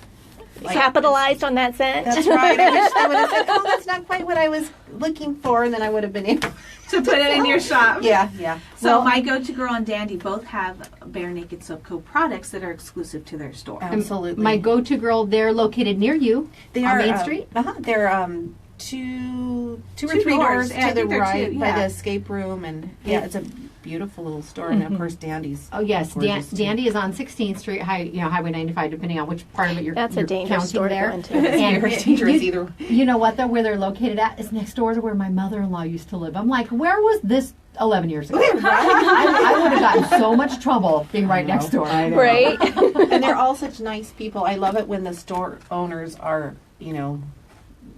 Capitalized on that scent. That's right. I wish they would have said, "Oh, that's not quite what I was looking for," and then I would have been able to put it in your shop. Yeah. So my Go-To Girl and Dandy both have Bare Naked Soap Co. products that are exclusive to their store. Absolutely. My Go-To Girl, they're located near you They on are Main Street. They're two or Two three doors. doors Yeah, I to the think they're right two, by yeah. the escape room, and it's a beautiful little store. And of course, Dandy's. Oh yes, gorgeous, too. Dandy is on 16th Street, Highway 95, depending on which part of it you're. That's a you're dangerous counting store to there. go into. And It's dangerous either. You know what though? Where they're located at is next door to where my mother-in-law used to live. I'm like, where was this 11 years ago? I would have gotten so much trouble being right next door. Right? And they're all such nice people. I love it when the store owners are,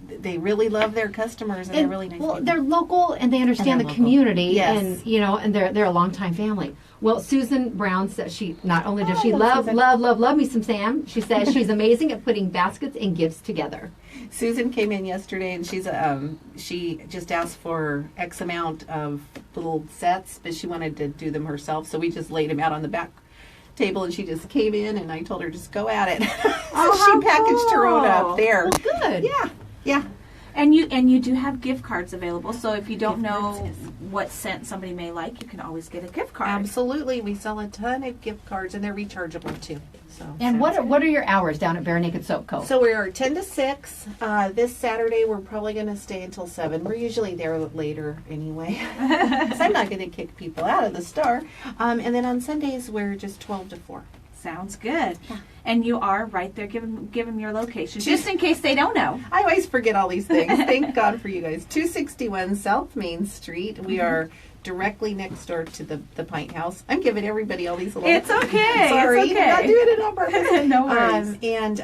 they really love their customers and they're really nice Well, people. they're local and they understand And the they're local. community, Yes. and they're a longtime family. Well, Susan Brown said she not only does Oh, she I love love me some Sam, she says she's amazing at putting baskets and gifts together. Susan came in yesterday and she just asked for X amount of little sets, but she wanted to do them herself, so we just laid them out on the back table and she just came in and I told her just go at it. So she packaged her own up there. Well, good. Yeah. And you do have gift cards available, so if you don't know what scent somebody may like, you can always get a gift card. Absolutely. We sell a ton of gift cards and they're rechargeable too. So And what are your hours down at Bare Naked Soap Co? So we are 10 to 6. This Saturday we're probably going to stay until 7. We're usually there later anyway. Because I'm not going to kick people out of the store. And then on Sundays we're just 12 to 4. Sounds good. And you are right there. Give them your location, just in case they don't know. I always forget all these things. Thank God for you guys. 261 South Main Street. We are directly next door to the Pint House. I'm giving everybody all these little... It's okay. Sorry. It's okay. I'm not doing it on purpose. No worries. And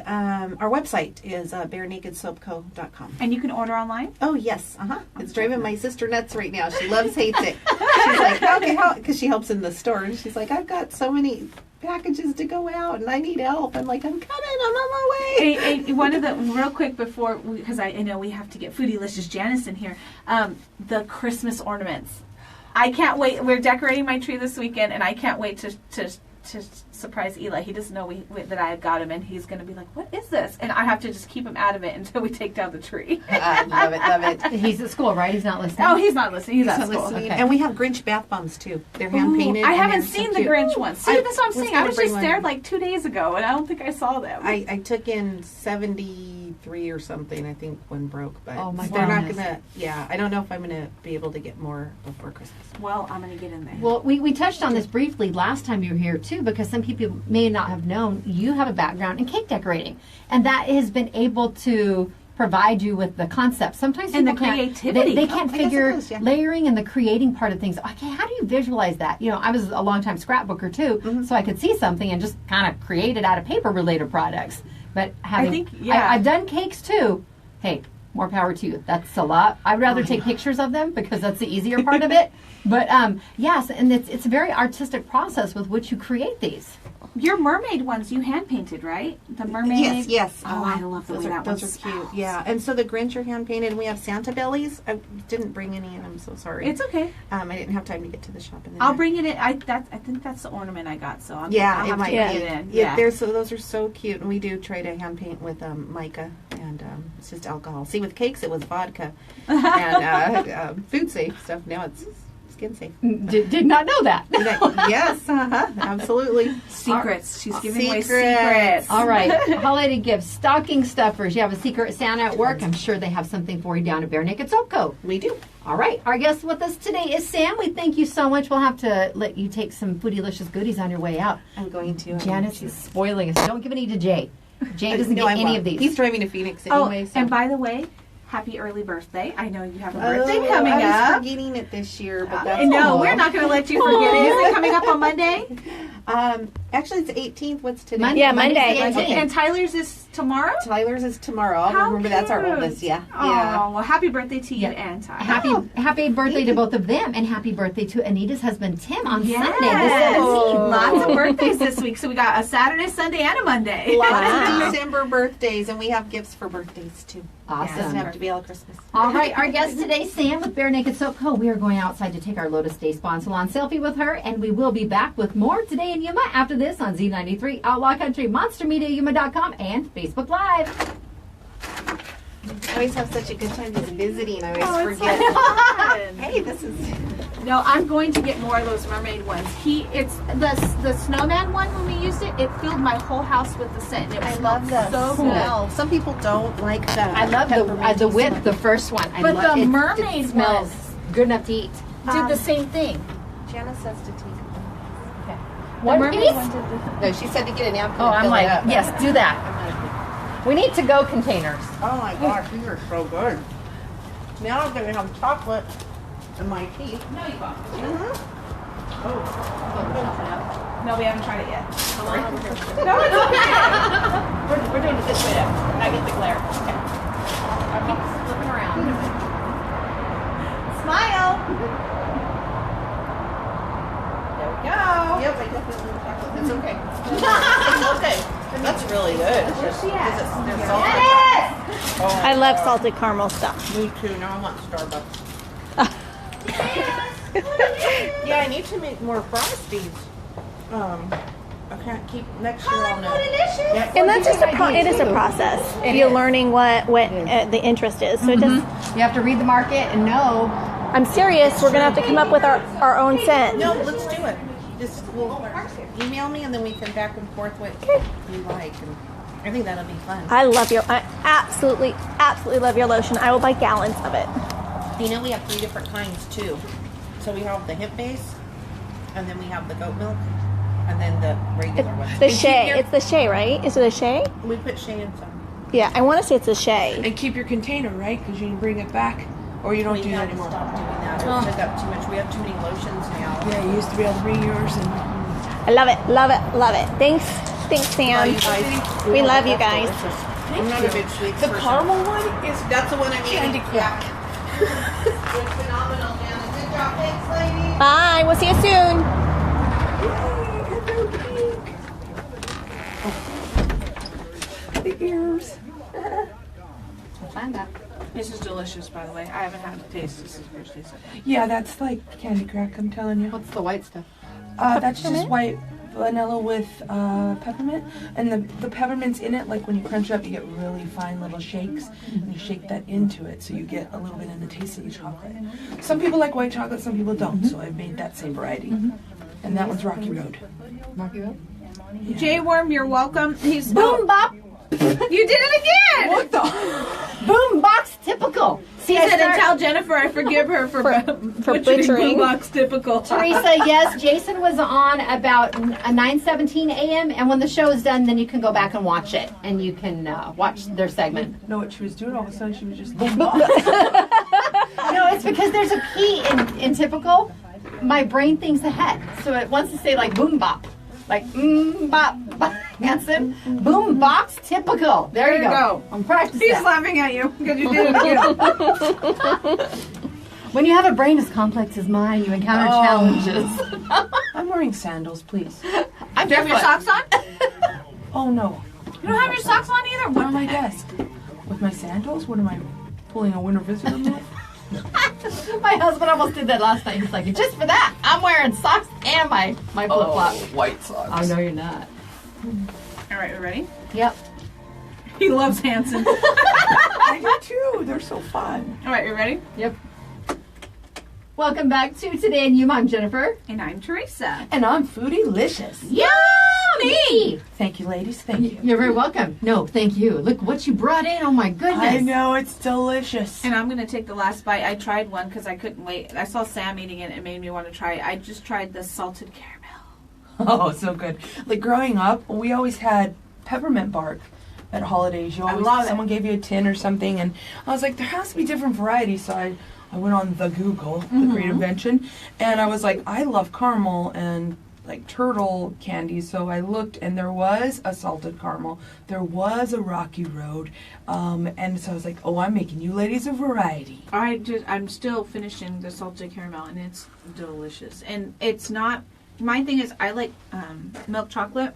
our website is barenakedsoapco.com. And you can order online? Oh, yes. It's driving my sister nuts right now. She hates it. She's like, okay, because she helps in the store. And she's like, I've got so many packages to go out and I need help. I'm like, I'm coming. I'm on my way. Hey, one of the, real quick before, because I know we have to get Foodylicious Janice in here, the Christmas ornaments. I can't wait. We're decorating my tree this weekend and I can't wait to to surprise Eli. He doesn't know that I had got him, and he's going to be like, "What is this?" And I have to just keep him out of it until we take down the tree. Love it. He's at school, right? He's not listening. Oh, he's not listening. He's at Not school. listening. Okay. And we have Grinch bath bombs too. They're hand painted. I haven't seen the Grinch ones. See, that's what I'm saying. I gonna was bring just one. there like 2 days ago, and I don't think I saw them. I took in 73 or something. I think one broke, but Oh, my they're not goodness. gonna. Yeah, I don't know if I'm gonna be able to get more before Christmas. Well, I'm going to get in there. Well, we touched on this briefly last time you were here too, because some people may not have known you have a background in cake decorating, and that has been able to provide you with the concept. Sometimes And the people can't, creativity. They can't I guess it figure does, yeah. layering and the creating part of things. Okay, how do you visualize that? I was a long time scrapbooker too, so I could see something and just kind of create it out of paper related products. But having, I've done cakes too. Hey, more power to you. That's a lot. I'd rather take pictures of them because that's the easier part of it. But yes, and it's a very artistic process with which you create these. Your mermaid ones you hand painted, right? The mermaid. Yes. Oh, I love the way that one those are cute. smells. Yeah, and so the Grinch are hand painted, and we have Santa bellies. I didn't bring any, and I'm so sorry. It's okay. I didn't have time to get to the shop. And then I'll bring it in. I think that's the ornament I got. So I'll Yeah, I'll it have might to be. get it in. Yeah, those are so cute, and we do try to hand paint with mica, and it's just alcohol. See, with cakes it was vodka and food safe stuff. Now it's skin safe. Did not know that. Yes, absolutely. Secrets. She's giving away Secrets. secrets. All right, holiday gifts, stocking stuffers. You have a secret Santa at work. I'm sure they have something for you down at Bare Naked Soap Co. We do. All right, our guest with us today is Sam. We thank you so much. We'll have to let you take some Foodylicious goodies on your way out. I'm going to. Janice is spoiling us. Don't give any to Jay. Jay doesn't No, get I any won't. of these. He's driving to Phoenix Oh, anyway. So. and by the way, happy early birthday. I know you have a birthday coming I was up. forgetting it this year, but that's No, cool. we're not going to let you forget it. Is it coming up on Monday? Actually, it's 18th. What's today? Monday. Yeah, Monday's Monday. the 18th. And Tyler's is tomorrow? Tyler's is tomorrow. How Remember, that's our cute. oldest. Yeah. Oh, Yeah. well, happy birthday to you Yeah. and Tyler. Happy birthday to both of them, and happy birthday to Anita's husband Tim on Yes. Sunday the 17th. Lots of birthdays this week. So we got a Saturday, Sunday, and a Monday. Lots of December birthdays, and we have gifts for birthdays too. Awesome. Doesn't have to be all Christmas. All right, our guest today, Sam with Bare Naked Soap Co. We are going outside to take our Lotus Day Spa and Salon selfie with her, and we will be back with more today in Yuma after this on Z93, Outlaw Country, MonsterMediaYuma.com, and Facebook Live. I always have such a good time just visiting. I Oh, always it's forget. fun. Hey, this is. No, I'm going to get more of those mermaid ones. It's the snowman one when we used it. It filled my whole house with the scent. It smelled so good. Some people don't like that. I love the whip, the first one. I But love the it. mermaid It smells one good enough to eat. did the same thing. Janice says to take. One mermaid piece? one did the No, she said to get a napkin. Oh, and I'm fill like, it up. yes, do that. We need to-go containers. Oh my gosh, these are so good. Now I'm gonna have chocolate in my teeth. No, you won't. Oh. No, we haven't tried it yet. Sorry. No, it's okay. we're doing it this way though. I get the glare. Okay. I'll keep flipping around. Smile. There we go. Yep, I definitely want chocolate. It's okay. It's okay. That's really good. It's just, Yes. there's salty. Yes. Oh, I love salted caramel stuff. me too. Now I want Starbucks. Yeah, I need to make more frosties. I can't keep next year. I'll know. Yeah. And that's just it is a process. You're learning what the interest is. So it just, You have to read the market and know. I'm serious. We're gonna have to come up with our own scent. No, let's do it. Just email me and then we can back and forth what you like. And I think that'll be fun. I absolutely love your lotion. I will buy gallons of it. You know, we have 3 different kinds too. So we have the hemp base, and then we have the goat milk, and then the regular ones. The And keep Shea. your- It's the Shea, right? Is it a Shea? We put Shea in some. Yeah, I want to say it's a Shea. And keep your container, right? Because you can bring it back, or you don't We do have that to anymore. stop doing that. It took up too much. We have too many lotions now. Yeah, you used to be able to bring yours, and I love it, love it, love it. Thanks, Sam. You guys, We love you guys. I'm not a big sweets the person. caramel one is That's the one I'm eating. candy crack. It's phenomenal, Jana. Good job, thanks, lady. Bye. We'll see you soon. The ears. Find that. This is delicious, by the way. I haven't had a taste. This is the first taste. Yeah, that's like candy crack. I'm telling you. What's the white stuff? That's just white vanilla with peppermint, and the peppermint's in it. Like when you crunch it up, you get really fine little shakes, and you shake that into it, so you get a little bit of the taste of the chocolate. Some people like white chocolate, some people don't. So I've made that same variety, and that one's Rocky Road. Rocky Road? Yeah. Jay Worm, you're welcome. He's Boom bop. You did it again. What the? Boom box typical. See, He I said, and start, tell Jennifer I forgive her for butchering. Boombox typical. Teresa, yes, Jason was on about 9:17 a.m. and when the show is done, then you can go back and watch it, and you can watch their segment. Know what she was doing? All of a sudden, she was just. No, it's because there's a key in typical. My brain thinks ahead, so it wants to say like boom bop, like bop, Hanson, boom box typical. There you go. I'm practicing. He's laughing at you because you did it again. When you have a brain as complex as mine, you encounter challenges. I'm wearing sandals, please. Do you have your socks on? Oh no. You don't have your socks on either? What on my desk? With my sandals? What am I pulling a winter visitor move? My husband almost did that last night. He's like, just for that, I'm wearing socks and my flip flop. White socks. Oh no, you're not. All right, we ready? Yep. He loves Hanson. I do too. They're so fun. All right, you ready? Yep. Welcome back to Today in Yuma. I'm Jennifer. And I'm Teresa. And I'm Foodie-licious. Yummy! Thank you, ladies. Thank you. You're very welcome. No, thank you. Look what you brought in. Oh my goodness. I know, it's delicious. And I'm going to take the last bite. I tried one because I couldn't wait. I saw Sam eating it. It made me want to try it. I just tried the salted caramel. Oh, so good. Like growing up, we always had peppermint bark at holidays. You always, love it. someone gave you a tin or something, and I was like, there has to be different varieties. So I went on the Google, the Great Invention, and I was like, I love caramel and like turtle candy. So I looked, and there was a salted caramel. There was a Rocky Road, and so I was like, oh, I'm making you ladies a variety. I'm still finishing the salted caramel, and it's delicious. And it's not, my thing is I like milk chocolate,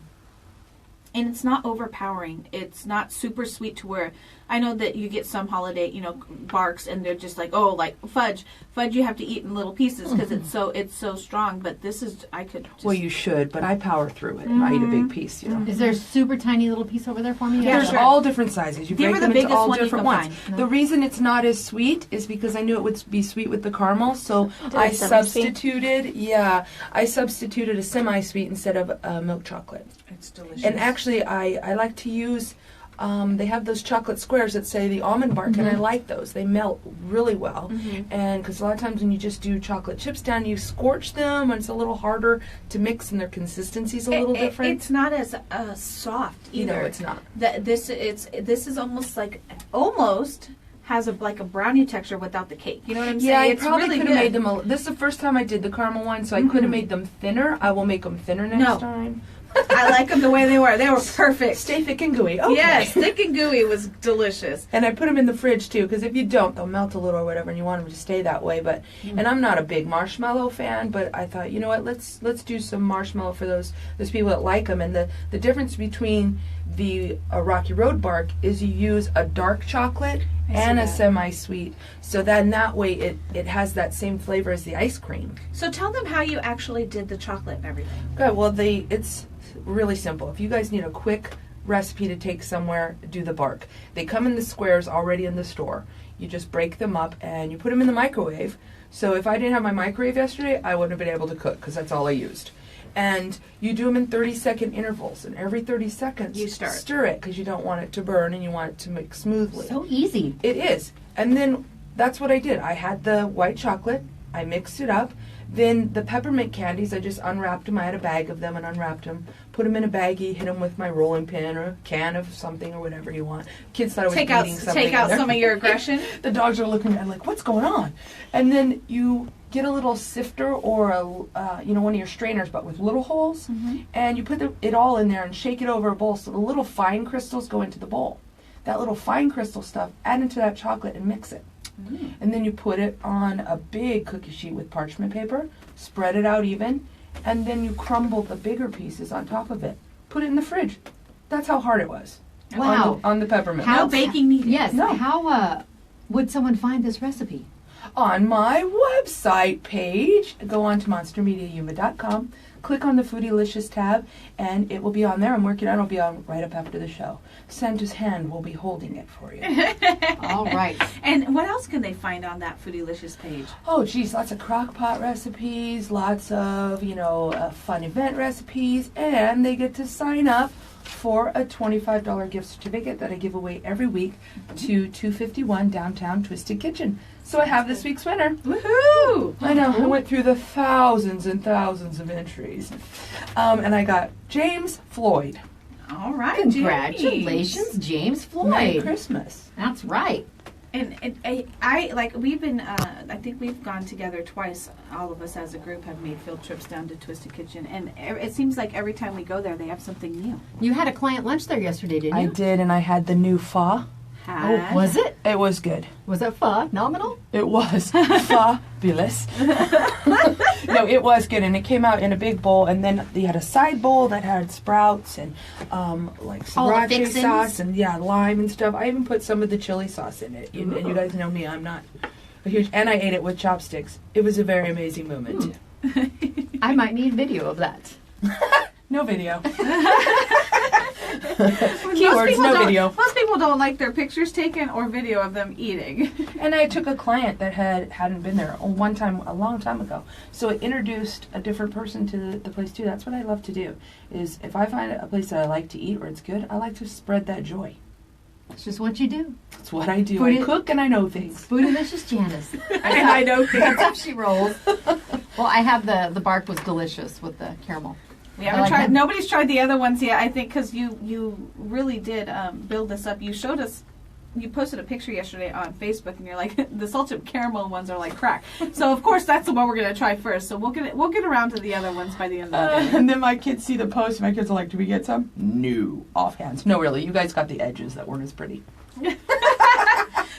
and it's not overpowering. It's not super sweet to where, I know that you get some holiday, barks, and they're just like, oh, like fudge you have to eat in little pieces because it's so strong. But this is, I could just, Well, you should, but I power through it. I eat a big piece, Is there a super tiny little piece over there for me? Yeah, There's sure. all different sizes. You Give break her the them into biggest all one you different can ones. find. The reason it's not as sweet is because I knew it would be sweet with the caramel, so I a semi-sweet? substituted a semi-sweet instead of milk chocolate. it's delicious. And actually, I like to use. They have those chocolate squares that say the almond bark, and I like those. They melt really well. And because a lot of times when you just do chocolate chips down, you scorch them, and it's a little harder to mix, and their consistency's a little different. It's not as soft either. No, it's not. This is almost has like a brownie texture without the cake. You know what I'm saying? Yeah, I It's probably really could have good. made them. This is the first time I did the caramel one, so I could have made them thinner. I will make them thinner next No. time. I like them the way they were. They were perfect. Stay thick and gooey. Okay. Yes, thick and gooey was delicious. And I put them in the fridge too, because if you don't, they'll melt a little or whatever, and you want them to stay that way. But and I'm not a big marshmallow fan, but I thought, you know what, let's do some marshmallow for those people that like them. And the difference between the Rocky Road bark is you use a dark chocolate and a semi-sweet, so that way it has that same flavor as the ice cream. So tell them how you actually did the chocolate and everything. Okay, well it's really simple. If you guys need a quick recipe to take somewhere, do the bark. They come in the squares already in the store. You just break them up and you put them in the microwave. So if I didn't have my microwave yesterday, I wouldn't have been able to cook because that's all I used. And you do them in 30-second intervals, and every 30 seconds You stir it because you don't want it to burn and you want it to mix smoothly. So easy. It is. And then that's what I did. I had the white chocolate, I mixed it up. Then the peppermint candies, I just unwrapped them. I had a bag of them and unwrapped them. Put them in a baggie, hit them with my rolling pin or a can of something or whatever you want. Kids thought I was eating something. Take out in there. some of your aggression. The dogs are looking at me like, what's going on? And then you get a little sifter or one of your strainers, but with little holes, and you put it all in there and shake it over a bowl so the little fine crystals go into the bowl. That little fine crystal stuff, add into that chocolate and mix it. And then you put it on a big cookie sheet with parchment paper, spread it out even, and then you crumble the bigger pieces on top of it. Put it in the fridge. That's how hard it was. Wow. On the peppermint. No baking needed. Yes. No. How would someone find this recipe? on my website page. Go on to monstermediayuma.com, click on the Foodylicious tab, and it will be on there. I'm working on it. It'll be on right up after the show. Santa's hand will be holding it for you. All right. And what else can they find on that Foodylicious page? Oh, geez, lots of crock pot recipes, lots of, fun event recipes, and they get to sign up for a $25 gift certificate that I give away every week to 251 Downtown Twisted Kitchen. So I have this week's winner. Woohoo! I know, I went through the thousands and thousands of entries. And I got James Floyd. All right, Congratulations, James Merry Floyd. Christmas. That's right. And I like we've been I think we've gone together twice. All of us as a group have made field trips down to Twisted Kitchen, and it seems like every time we go there, they have something new. You had a client lunch there yesterday, didn't I you? did, and I had the new pho. Oh, was it? It was good. Was it phenomenal? It was fabulous. No, it was good, and it came out in a big bowl, and then they had a side bowl that had sprouts and like All the sriracha fixins? sauce and lime and stuff. I even put some of the chili sauce in it. And you guys know me, I'm not a huge, and I ate it with chopsticks. It was a very amazing moment. I might need video of that. No video. Most Keywords, people no don't- video. Most people don't like their pictures taken or video of them eating. And I took a client that hadn't been there one time, a long time ago. So it introduced a different person to the place too. That's what I love to do. Is if I find a place that I like to eat or it's good, I like to spread that joy. That's just what you do. That's what I do. Food- I cook and I know things. Foodylicious Janice. And I know things. That's how she rolls. Well, I have the bark was delicious with the caramel. We I haven't like tried. that. Nobody's tried the other ones yet. I think because you really did build this up. You showed us. You posted a picture yesterday on Facebook, and you're like, the salted caramel ones are like crack. So of course that's the one we're gonna try first. So we'll get around to the other ones by the end of the day. And then my kids see the post. My kids are like, "Do we get some?" No, offhands. No, really. You guys got the edges that weren't as pretty.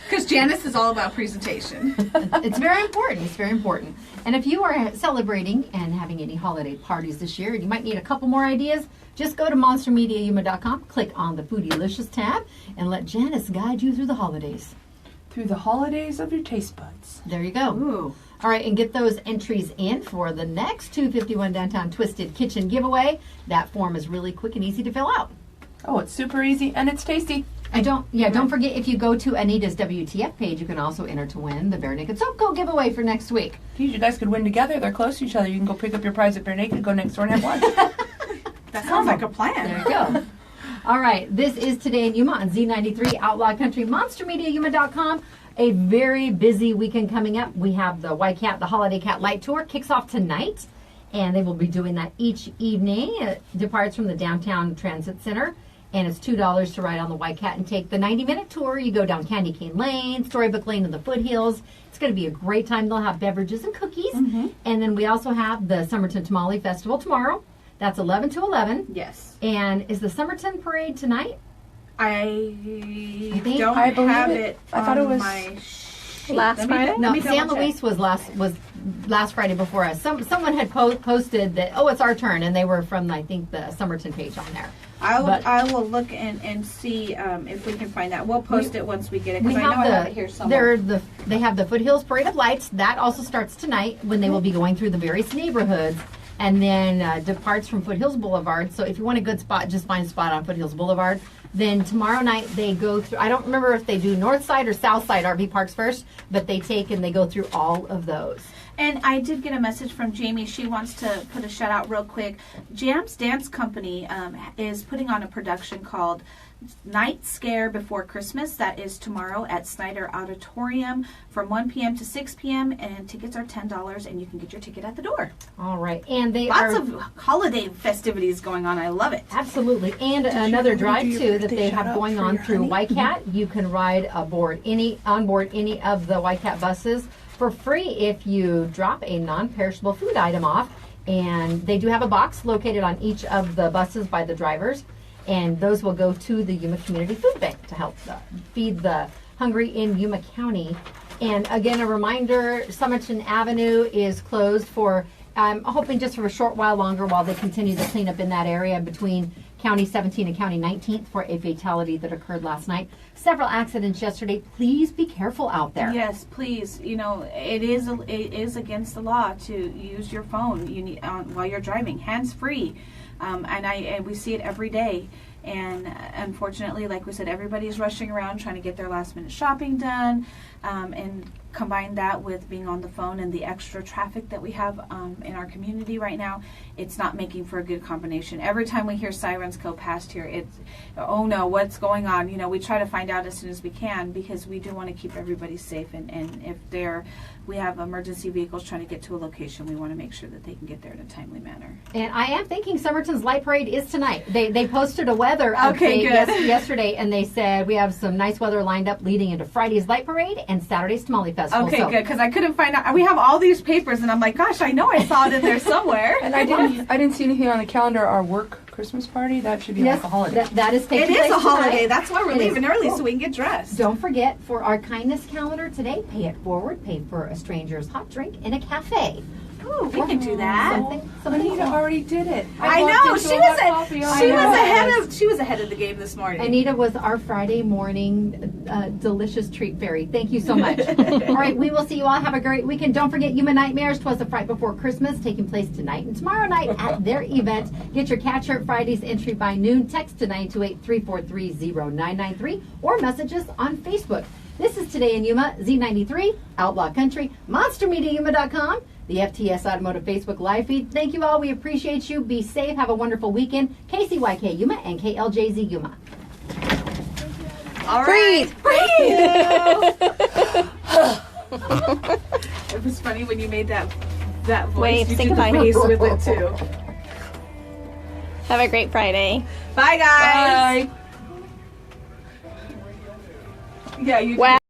Because Janice is all about presentation. It's very important. It's very important. And if you are celebrating and having any holiday parties this year, you might need a couple more ideas. Just go to monstermediayuma.com, click on the Foodylicious tab, and let Janice guide you through the holidays. Through the holidays of your taste buds. There you go. Ooh. All right, and get those entries in for the next 251 Downtown Twisted Kitchen giveaway. That form is really quick and easy to fill out. Oh, it's super easy and it's tasty. And don't forget, if you go to Anita's WTF page, you can also enter to win the Bare Naked Soap Go giveaway for next week. Geez, you guys could win together. They're close to each other. You can go pick up your prize at Bare Naked, go next door and have lunch. That sounds like a plan. There you go. All right, this is Today in Yuma on Z93 Outlaw Country, monstermediayuma.com. A very busy weekend coming up. We have the White Cat, the Holiday Cat Light Tour kicks off tonight, and they will be doing that each evening. It departs from the Downtown Transit Center, and it's $2 to ride on the White Cat and take the 90-minute tour. You go down Candy Cane Lane, Storybook Lane, and the foothills. It's going to be a great time. They'll have beverages and cookies. And then we also have the Somerton Tamale Festival tomorrow. That's 11 to 11. Yes. And is the Somerton Parade tonight? I think- don't I believe have it. it. I thought it on was my Last Let me- Friday? No, me San double Luis check. was last Friday before us. Someone had posted that, oh, it's our turn, and they were from, I think, the Somerton page on there. I will look and see if we can find that. We'll post it once we get it We because I know have I have it here somewhere. they have the Foothills Parade of Lights. That also starts tonight when they will be going through the various neighborhoods, and then departs from Foothills Boulevard. So if you want a good spot, just find a spot on Foothills Boulevard. Then tomorrow night they go through, I don't remember if they do north side or south side RV parks first, but they take and they go through all of those. And I did get a message from Jamie. She wants to put a shout out real quick. Jam's Dance Company is putting on a production called Night Scare Before Christmas. That is tomorrow at Snyder Auditorium from 1 p.m. to 6 p.m. And tickets are $10, and you can get your ticket at the door. All right. And they Lots are... of holiday festivities going on. I love it. Absolutely. And another you drive do your too that birthday they shout have out going for on your through honey? White Cat. You can ride on board any of the White Cat buses for free if you drop a non-perishable food item off. And they do have a box located on each of the buses by the drivers. And those will go to the Yuma Community Food Bank to help feed the hungry in Yuma County. And again, a reminder, Somerton Avenue is closed for, I'm hoping just for a short while longer while they continue the cleanup in that area between County 17 and County 19th for a fatality that occurred last night. Several accidents yesterday. Please be careful out there. Yes, please. You know, it is against the law to use your phone. You need while you're driving, hands free, and we see it every day. And unfortunately, like we said, everybody's rushing around trying to get their last minute shopping done, and combine that with being on the phone and the extra traffic that we have in our community right now, it's not making for a good combination. Every time we hear sirens go past here, it's, oh no, what's going on? You know, we try to find out as soon as we can because we do want to keep everybody safe. And if we have emergency vehicles trying to get to a location, we want to make sure that they can get there in a timely manner. And I am thinking Somerton's Light Parade is tonight. They posted a weather Okay, update good. yesterday, and they said we have some nice weather lined up leading into Friday's Light Parade and Saturday's Tamale Festival. Okay, So good, because I couldn't find out. We have all these papers, and I'm like, gosh, I know I saw it in there somewhere. And I didn't see anything on the calendar. Our work Christmas party, that should be Yes, like a holiday. that is taking It place is a holiday. tonight. That's why we're It is. leaving early Cool. so we can get dressed. Don't forget, for our kindness calendar today, pay it forward, pay for a stranger's hot drink in a cafe. Ooh, we can do that. Something Anita already did it. I walked know into she a was hot coffee on she the was bus. ahead of the game this morning. Anita was our Friday morning delicious treat fairy. Thank you so much. All right, we will see you all. Have a great weekend. Don't forget Yuma Nightmares, Twas the Fright Before Christmas, taking place tonight and tomorrow night at their event. Get your Cat Shirt Fridays entry by noon. Text to 928-343-0993 or message us on Facebook. This is Today in Yuma, Z93, Outlaw Country, MonsterMediaYuma.com, the FTS Automotive Facebook live feed. Thank you all. We appreciate you. Be safe. Have a wonderful weekend. KCYK Yuma and KLJZ Yuma. All right. Breathe. It was funny when you made that voice. Wave, you say did the goodbye. face with it too. Have a great Friday. Bye, guys. Bye. Yeah, you. Wow.